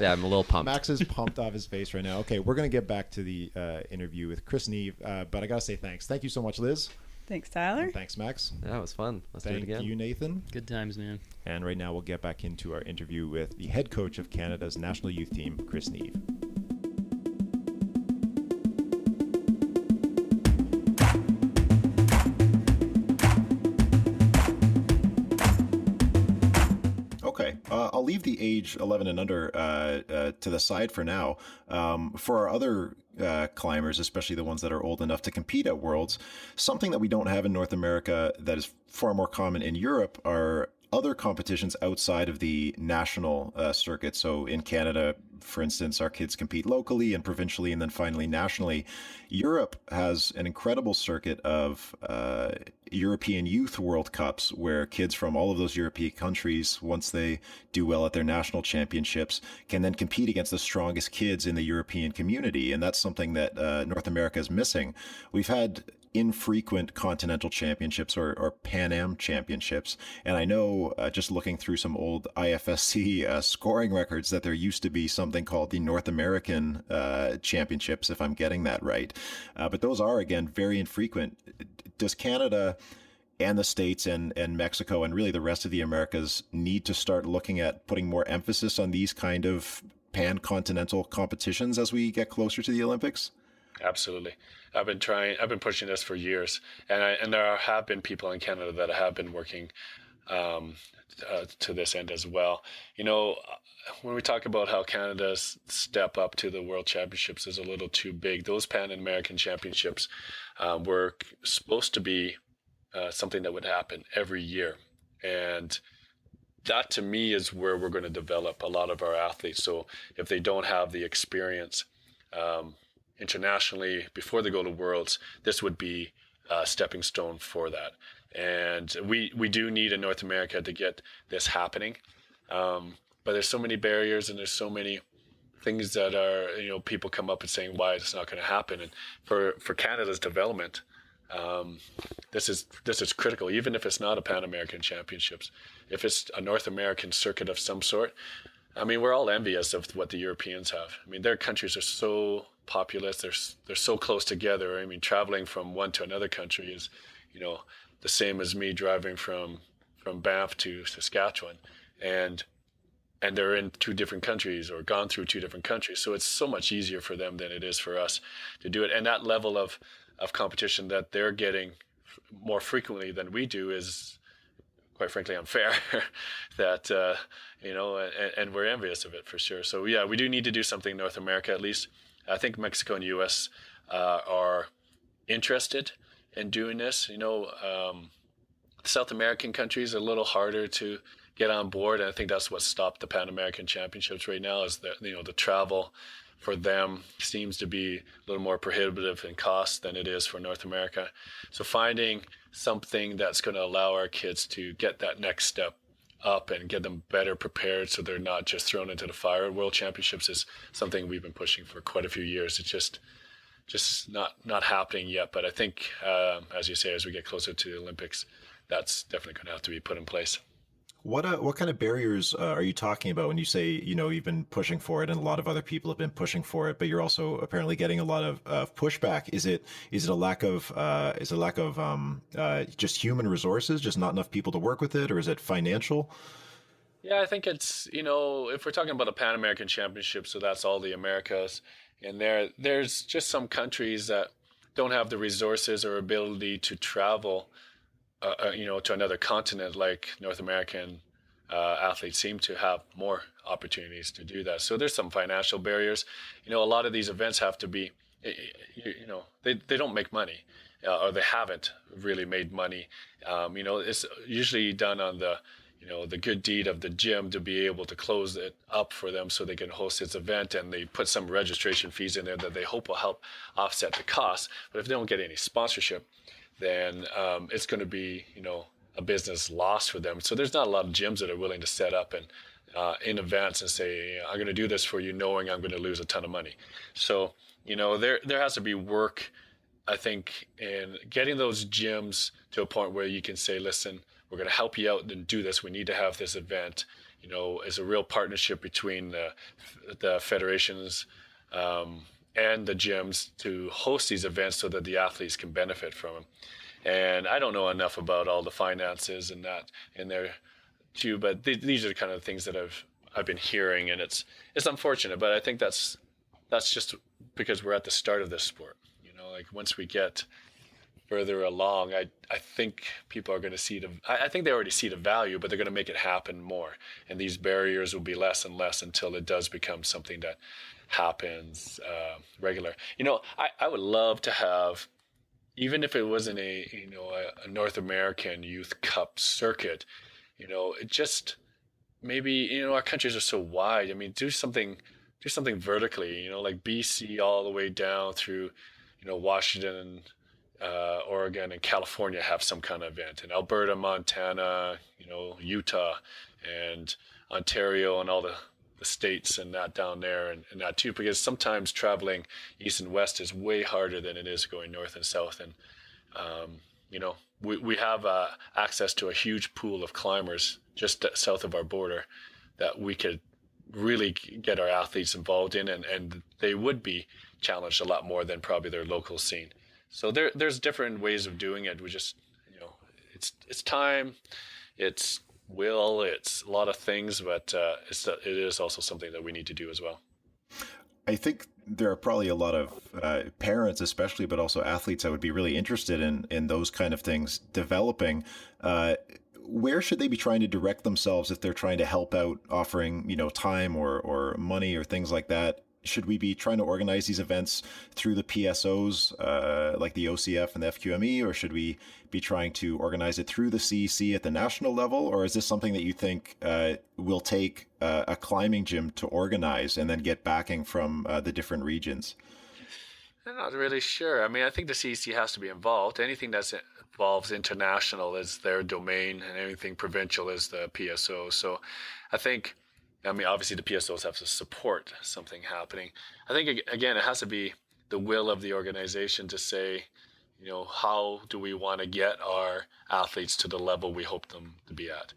Yeah, I'm a little pumped. Max is pumped off his face right now. Okay, we're gonna get back to the interview with Chris Neve, but I gotta say thanks. Thank you so much, Liz. Thanks, Tyler. And thanks, Max. Yeah, it was fun. Let's do it Thank again. you, Nathan. Good times, man. And right now we'll get back into our interview with the head coach of Canada's national youth team, Chris Neve. Okay, I'll leave the age 11 and under to the side for now. For our other climbers, especially the ones that are old enough to compete at Worlds, something that we don't have in North America that is far more common in Europe are other competitions outside of the national circuit. So in Canada, for instance, our kids compete locally and provincially, and then finally nationally. Europe has an incredible circuit of European Youth World Cups, where kids from all of those European countries, once they do well at their national championships, can then compete against the strongest kids in the European community. And that's something that North America is missing. We've had infrequent continental championships or Pan Am championships. And I know just looking through some old IFSC scoring records that there used to be something called the North American championships, if I'm getting that right. But those are, again, very infrequent. Does Canada and the States and Mexico and really the rest of the Americas need to start looking at putting more emphasis on these kind of pan-continental competitions as we get closer to the Olympics? Absolutely. I've been pushing this for years, and there have been people in Canada that have been working to this end as well. You know, when we talk about how Canada's step up to the World Championships is a little too big, those Pan American Championships were supposed to be something that would happen every year, and that to me is where we're going to develop a lot of our athletes. So if they don't have the experience internationally before they go to Worlds, this would be a stepping stone for that. And we do need in North America to get this happening. But there's so many barriers and there's so many things that are, you know, people come up and saying why it's not going to happen. And for Canada's development, this is critical. Even if it's not a Pan American Championships, if it's a North American circuit of some sort, I mean, we're all envious of what the Europeans have. I mean, their countries are so populous. They're so close together. I mean, traveling from one to another country is, you know, the same as me driving from Banff to Saskatchewan, and they're in two different countries or gone through two different countries. So it's so much easier for them than it is for us to do it. And that level of competition that they're getting more frequently than we do is, quite frankly, unfair. That you know, and we're envious of it for sure. So yeah, we do need to do something in North America at least. I think Mexico and U.S. Are interested in doing this. You know, South American countries are a little harder to get on board, and I think that's what stopped the Pan American Championships right now. Is that, you know, the travel for them seems to be a little more prohibitive in cost than it is for North America. So finding something that's going to allow our kids to get that next step up and get them better prepared so they're not just thrown into the fire at World Championships is something we've been pushing for quite a few years. It's just not happening yet. But I think, as you say, as we get closer to the Olympics, that's definitely going to have to be put in place. What kind of barriers are you talking about when you say, you've been pushing for it and a lot of other people have been pushing for it, but you're also apparently getting a lot of pushback? Is it a lack of just human resources, just not enough people to work with it, or is it financial? Yeah, I think it's, if we're talking about a Pan American Championship, so that's all the Americas, and there's just some countries that don't have the resources or ability to travel, to another continent like North American athletes seem to have more opportunities to do that. So there's some financial barriers. A lot of these events have to be, they don't make money, or they haven't really made money. It's usually done on the good deed of the gym to be able to close it up for them so they can host this event, and they put some registration fees in there that they hope will help offset the costs. But if they don't get any sponsorship, then it's going to be, a business loss for them. So there's not a lot of gyms that are willing to set up and in events and say, I'm going to do this for you, knowing I'm going to lose a ton of money. So, there has to be work, I think, in getting those gyms to a point where you can say, listen, we're going to help you out and do this. We need to have this event. It's a real partnership between the federations and the gyms to host these events so that the athletes can benefit from them. And I don't know enough about all the finances and that in there too, but these are the kind of things that I've been hearing, and it's unfortunate, but I think that's just because we're at the start of this sport. Like once we get further along, I think people are going to see I think they already see the value, but they're going to make it happen more. And these barriers will be less and less until it does become something that happens regular. I would love to have, even if it wasn't a North American Youth Cup circuit, it just maybe, our countries are so wide. I mean, do something vertically, like BC all the way down through, Washington, Oregon, and California have some kind of event, and Alberta, Montana, Utah, and Ontario, and all the states and that down there, and that too, because sometimes traveling east and west is way harder than it is going north and south. And we have access to a huge pool of climbers just south of our border that we could really get our athletes involved in, and they would be challenged a lot more than probably their local scene. So there's different ways of doing it. We just, it's time, it's will, it's a lot of things, but it is also something that we need to do as well. I think there are probably a lot of parents, especially, but also athletes that would be really interested in those kind of things developing. Where should they be trying to direct themselves if they're trying to help out, offering, time or money or things like that? Should we be trying to organize these events through the PSOs, like the OCF and the FQME, or should we be trying to organize it through the CEC at the national level? Or is this something that you think will take a climbing gym to organize and then get backing from the different regions? I'm not really sure. I mean, I think the CEC has to be involved. Anything that involves international is their domain, and anything provincial is the PSO. So I think, obviously the PSOs have to support something happening. I think, again, it has to be the will of the organization to say, how do we want to get our athletes to the level we hope them to be at?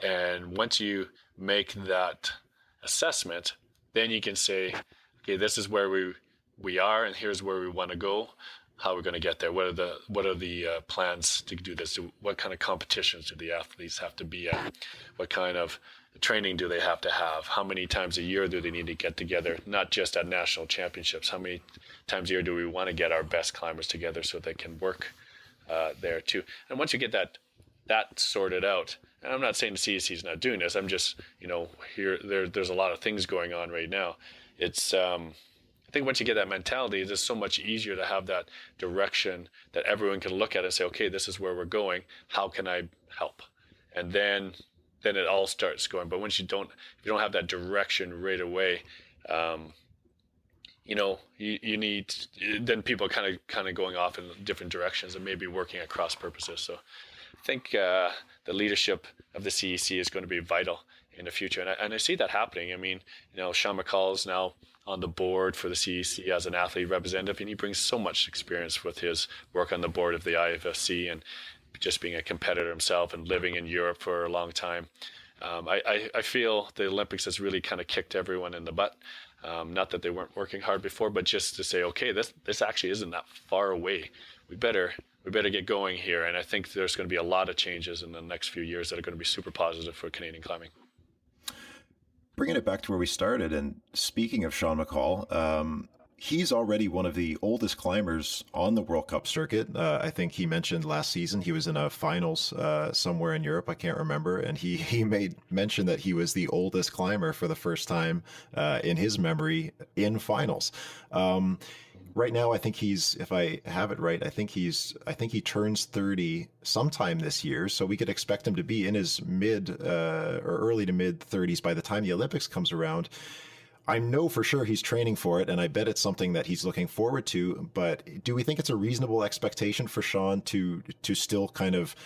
And once you make that assessment, then you can say, okay, this is where we are, and here's where we want to go. How we're going to get there? What are the plans to do this? What kind of competitions do the athletes have to be at? What kind of training do they have to have? How many times a year do they need to get together? Not just at national championships. How many times a year do we want to get our best climbers together so they can work there too? And once you get that sorted out, and I'm not saying the CEC is not doing this. I'm just, there's a lot of things going on right now. It's I think once you get that mentality, it's so much easier to have that direction that everyone can look at and say, okay, this is where we're going. How can I help? And then it all starts going. But once if you don't have that direction right away, you need, then people kind of going off in different directions and maybe working at cross purposes. So I think the leadership of the CEC is going to be vital in the future. And I see that happening. I mean, Sean McCall is now on the board for the CEC as an athlete representative, and he brings so much experience with his work on the board of the IFSC and just being a competitor himself and living in Europe for a long time. I feel the Olympics has really kind of kicked everyone in the butt. Not that they weren't working hard before, but just to say, okay, this actually isn't that far away. We better get going here. And I think there's going to be a lot of changes in the next few years that are going to be super positive for Canadian climbing. Bringing it back to where we started, and speaking of Sean McCall, he's already one of the oldest climbers on the World Cup circuit. I think he mentioned last season he was in a finals somewhere in Europe. I can't remember. And he made mention that he was the oldest climber for the first time in his memory in finals. Right now, I think if I have it right, I think he turns 30 sometime this year. So we could expect him to be in his mid or early to mid 30s by the time the Olympics comes around. I know for sure he's training for it, and I bet it's something that he's looking forward to. But do we think it's a reasonable expectation for Sean to still kind of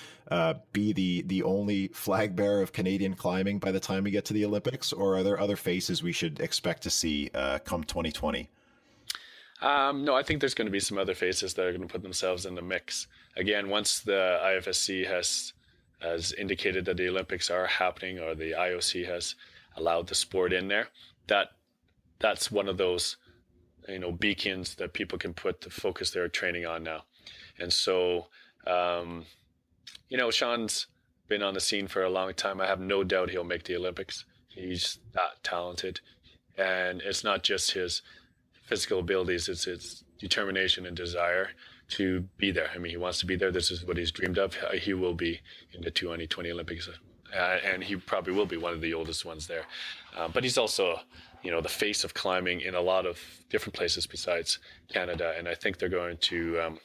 be the only flag bearer of Canadian climbing by the time we get to the Olympics, or are there other faces we should expect to see come 2020? No, I think there's going to be some other faces that are going to put themselves in the mix. Again, once the IFSC has indicated that the Olympics are happening, or the IOC has allowed the sport in there, that's one of those, beacons that people can put to focus their training on now. And so, Sean's been on the scene for a long time. I have no doubt he'll make the Olympics. He's that talented. And it's not just his physical abilities, it's his determination and desire to be there. I mean, he wants to be there. This is what he's dreamed of. He will be in the 2020 Olympics. And he probably will be one of the oldest ones there. But he's also, the face of climbing in a lot of different places besides Canada. And I think they're going to,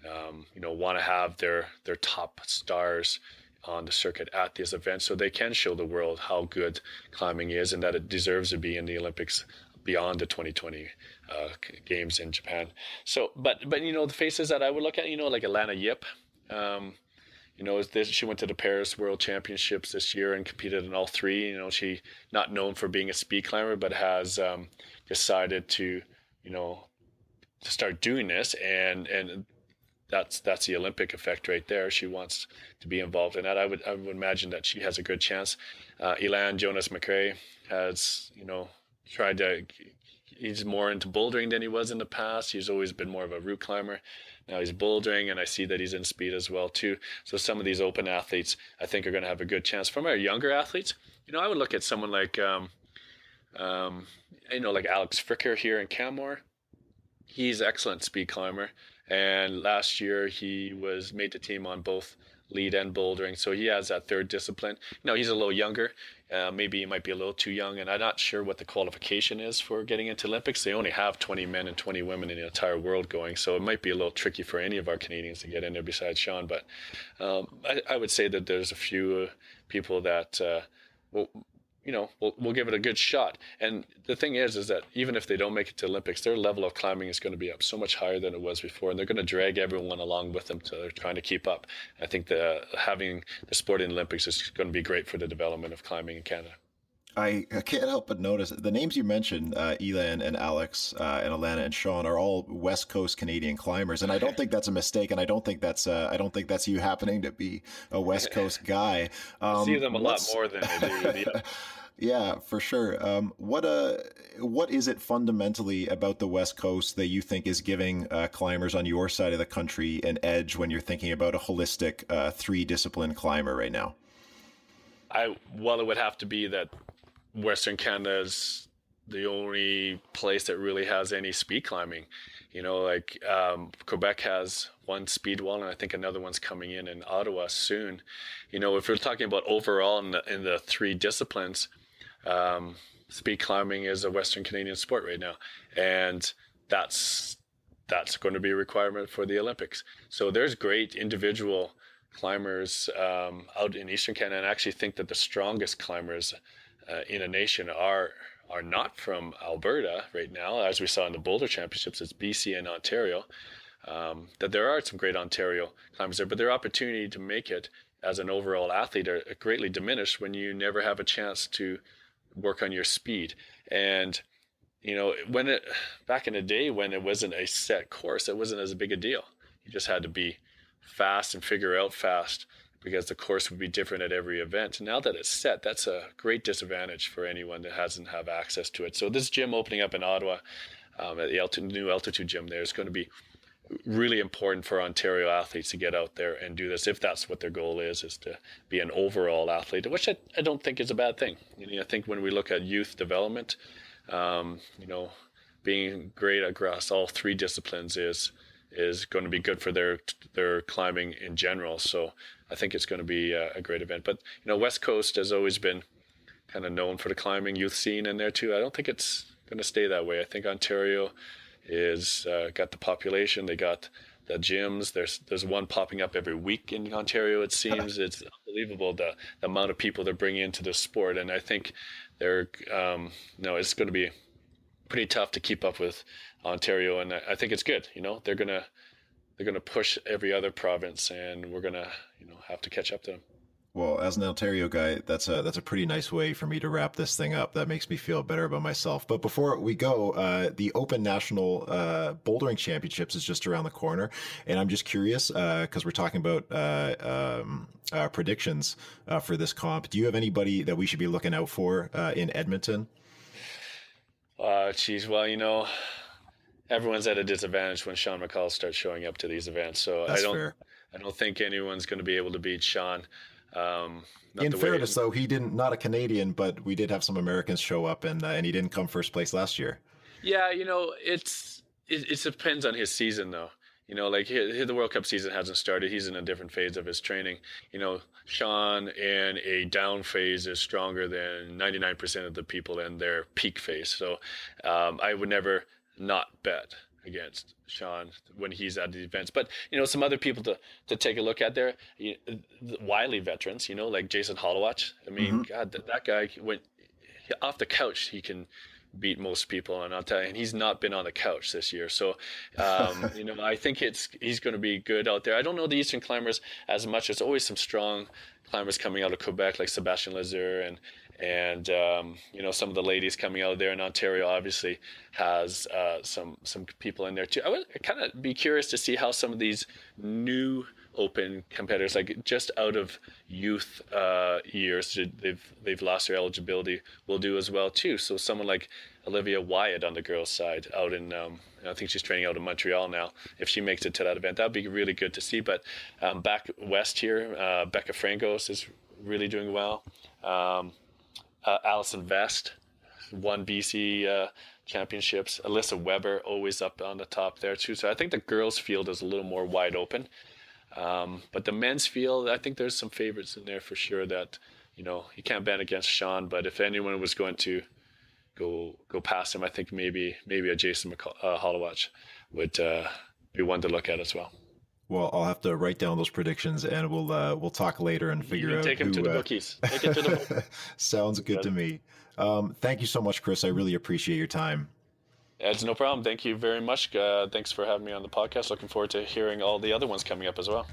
want to have their top stars on the circuit at this event, so they can show the world how good climbing is and that it deserves to be in the Olympics beyond the 2020 games in Japan. So, but the faces that I would look at, like Alana Yip. She went to the Paris World Championships this year and competed in all three. She not known for being a speed climber, but has decided to start doing this, and that's the Olympic effect right there. She wants to be involved in that. I would imagine that she has a good chance. Elan Jonas McRae has tried to. He's more into bouldering than he was in the past. He's always been more of a route climber. Now he's bouldering, and I see that he's in speed as well too. So some of these open athletes, I think, are going to have a good chance. From our younger athletes, I would look at someone like, like Alex Fricker here in Canmore. He's an excellent speed climber, and last year he was made the team on both lead and bouldering, so he has that third discipline. He's a little younger. Maybe he might be a little too young, and I'm not sure what the qualification is for getting into Olympics. They only have 20 men and 20 women in the entire world going, so it might be a little tricky for any of our Canadians to get in there besides Sean. But I would say that there's a few people that we'll give it a good shot. And the thing is that even if they don't make it to Olympics, their level of climbing is going to be up so much higher than it was before, and they're going to drag everyone along with them. So they're trying to keep up. I think having the sport in the Olympics is going to be great for the development of climbing in Canada. I can't help but notice the names you mentioned, Elan and Alex and Alana and Sean, are all West Coast Canadian climbers, and I don't think that's a mistake, and I don't think that's you happening to be a West Coast guy. I see them a lot more than I do. Yeah, for sure. What is it fundamentally about the West Coast that you think is giving climbers on your side of the country an edge when you're thinking about a holistic 3-discipline climber right now? It would have to be that Western Canada is the only place that really has any speed climbing. Quebec has one speed wall, and I think another one's coming in Ottawa soon. If we're talking about overall in the 3 disciplines, speed climbing is a Western Canadian sport right now, and that's going to be a requirement for the Olympics. So there's great individual climbers out in Eastern Canada, and I actually think that the strongest climbers in a nation are not from Alberta right now. As we saw in the Boulder Championships, it's BC and Ontario. That there are some great Ontario climbers there, but their opportunity to make it as an overall athlete are greatly diminished when you never have a chance to work on your speed. And back in the day when it wasn't a set course, it wasn't as big a deal. You just had to be fast and figure out fast. because the course would be different at every event. Now that it's set, that's a great disadvantage for anyone that hasn't have access to it. So this gym opening up in Ottawa, at the new altitude gym there, is going to be really important for Ontario athletes to get out there and do this, if that's what their goal is to be an overall athlete, which I don't think is a bad thing. I think when we look at youth development, being great across all three disciplines is going to be good for their climbing in general. So I think it's going to be a great event. But West Coast has always been kind of known for the climbing youth scene in there too. I don't think it's going to stay that way. I think Ontario is got the population, they got the gyms. There's one popping up every week in Ontario. It seems it's unbelievable the amount of people they're bringing into the sport, and I think they're it's going to be pretty tough to keep up with Ontario, and I think it's good. They're gonna push every other province, and we're gonna have to catch up to them. Well, as an Ontario guy, that's a pretty nice way for me to wrap this thing up. That makes me feel better about myself. But before we go, the Open National Bouldering Championships is just around the corner, and I'm just curious because we're talking about predictions for this comp. Do you have anybody that we should be looking out for in Edmonton? Well, everyone's at a disadvantage when Sean McCall starts showing up to these events. So That's fair. I don't think anyone's going to be able to beat Sean. In fairness, though, he not a Canadian, but we did have some Americans show up, and he didn't come first place last year. Yeah, it depends on his season, though. Like the World Cup season hasn't started. He's in a different phase of his training. Sean in a down phase is stronger than 99% of the people in their peak phase. So I would never not bet against Sean when he's at the events. But some other people to take a look at there, the wily veterans, like Jason Hollowatch. I mean, God, that guy went off the couch. He can beat most people, and I'll tell you, and he's not been on the couch this year. So I think he's going to be good out there. I don't know the Eastern climbers as much. There's always some strong climbers coming out of Quebec, like Sébastien Lazure, and some of the ladies coming out of there. In Ontario obviously has some people in there too. I would kind of be curious to see how some of these new open competitors, like just out of youth years, they've lost their eligibility, will do as well too. So someone like Olivia Wyatt on the girls' side out in I think she's training out in Montreal now. If she makes it to that event, that'd be really good to see. But back west here, Becca Frangos is really doing well. Alison Vest won BC championships. Alyssa Weber always up on the top there too. So I think the girls' field is a little more wide open. But the men's field, I think there's some favorites in there for sure that, you can't bet against Sean, but if anyone was going to go past him, I think maybe a Jason Hollowatch would be one to look at as well. Well, I'll have to write down those predictions, and we'll talk later and figure out. Take him to the bookies. Take it to the bookies. Sounds good to me. Thank you so much, Chris. I really appreciate your time. It's no problem. Thank you very much. Thanks for having me on the podcast. Looking forward to hearing all the other ones coming up as well.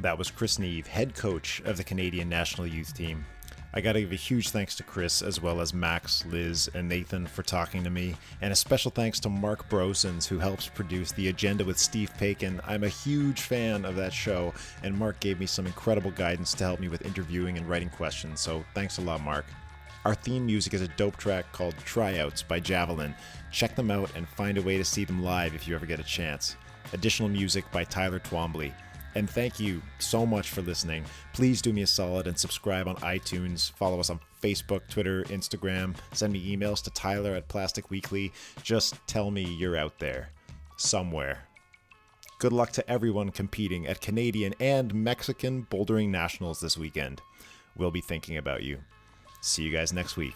That was Chris Neve, head coach of the Canadian National Youth Team. I got to give a huge thanks to Chris, as well as Max, Liz, and Nathan for talking to me, and a special thanks to Mark Brosens, who helps produce The Agenda with Steve Paikin. I'm a huge fan of that show, and Mark gave me some incredible guidance to help me with interviewing and writing questions, so thanks a lot, Mark. Our theme music is a dope track called Tryouts by Javelin. Check them out and find a way to see them live if you ever get a chance. Additional music by Tyler Twombly. And thank you so much for listening. Please do me a solid and subscribe on iTunes. Follow us on Facebook, Twitter, Instagram. Send me emails to Tyler@Plastic Weekly. Just tell me you're out there somewhere. Good luck to everyone competing at Canadian and Mexican Bouldering Nationals this weekend. We'll be thinking about you. See you guys next week.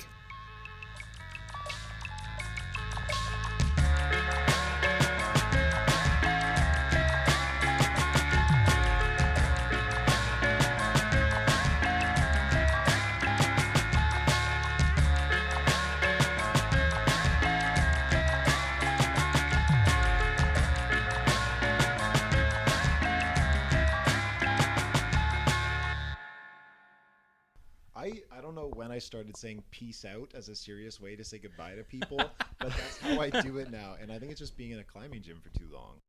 I don't know when I started saying peace out as a serious way to say goodbye to people, but that's how I do it now. And I think it's just being in a climbing gym for too long.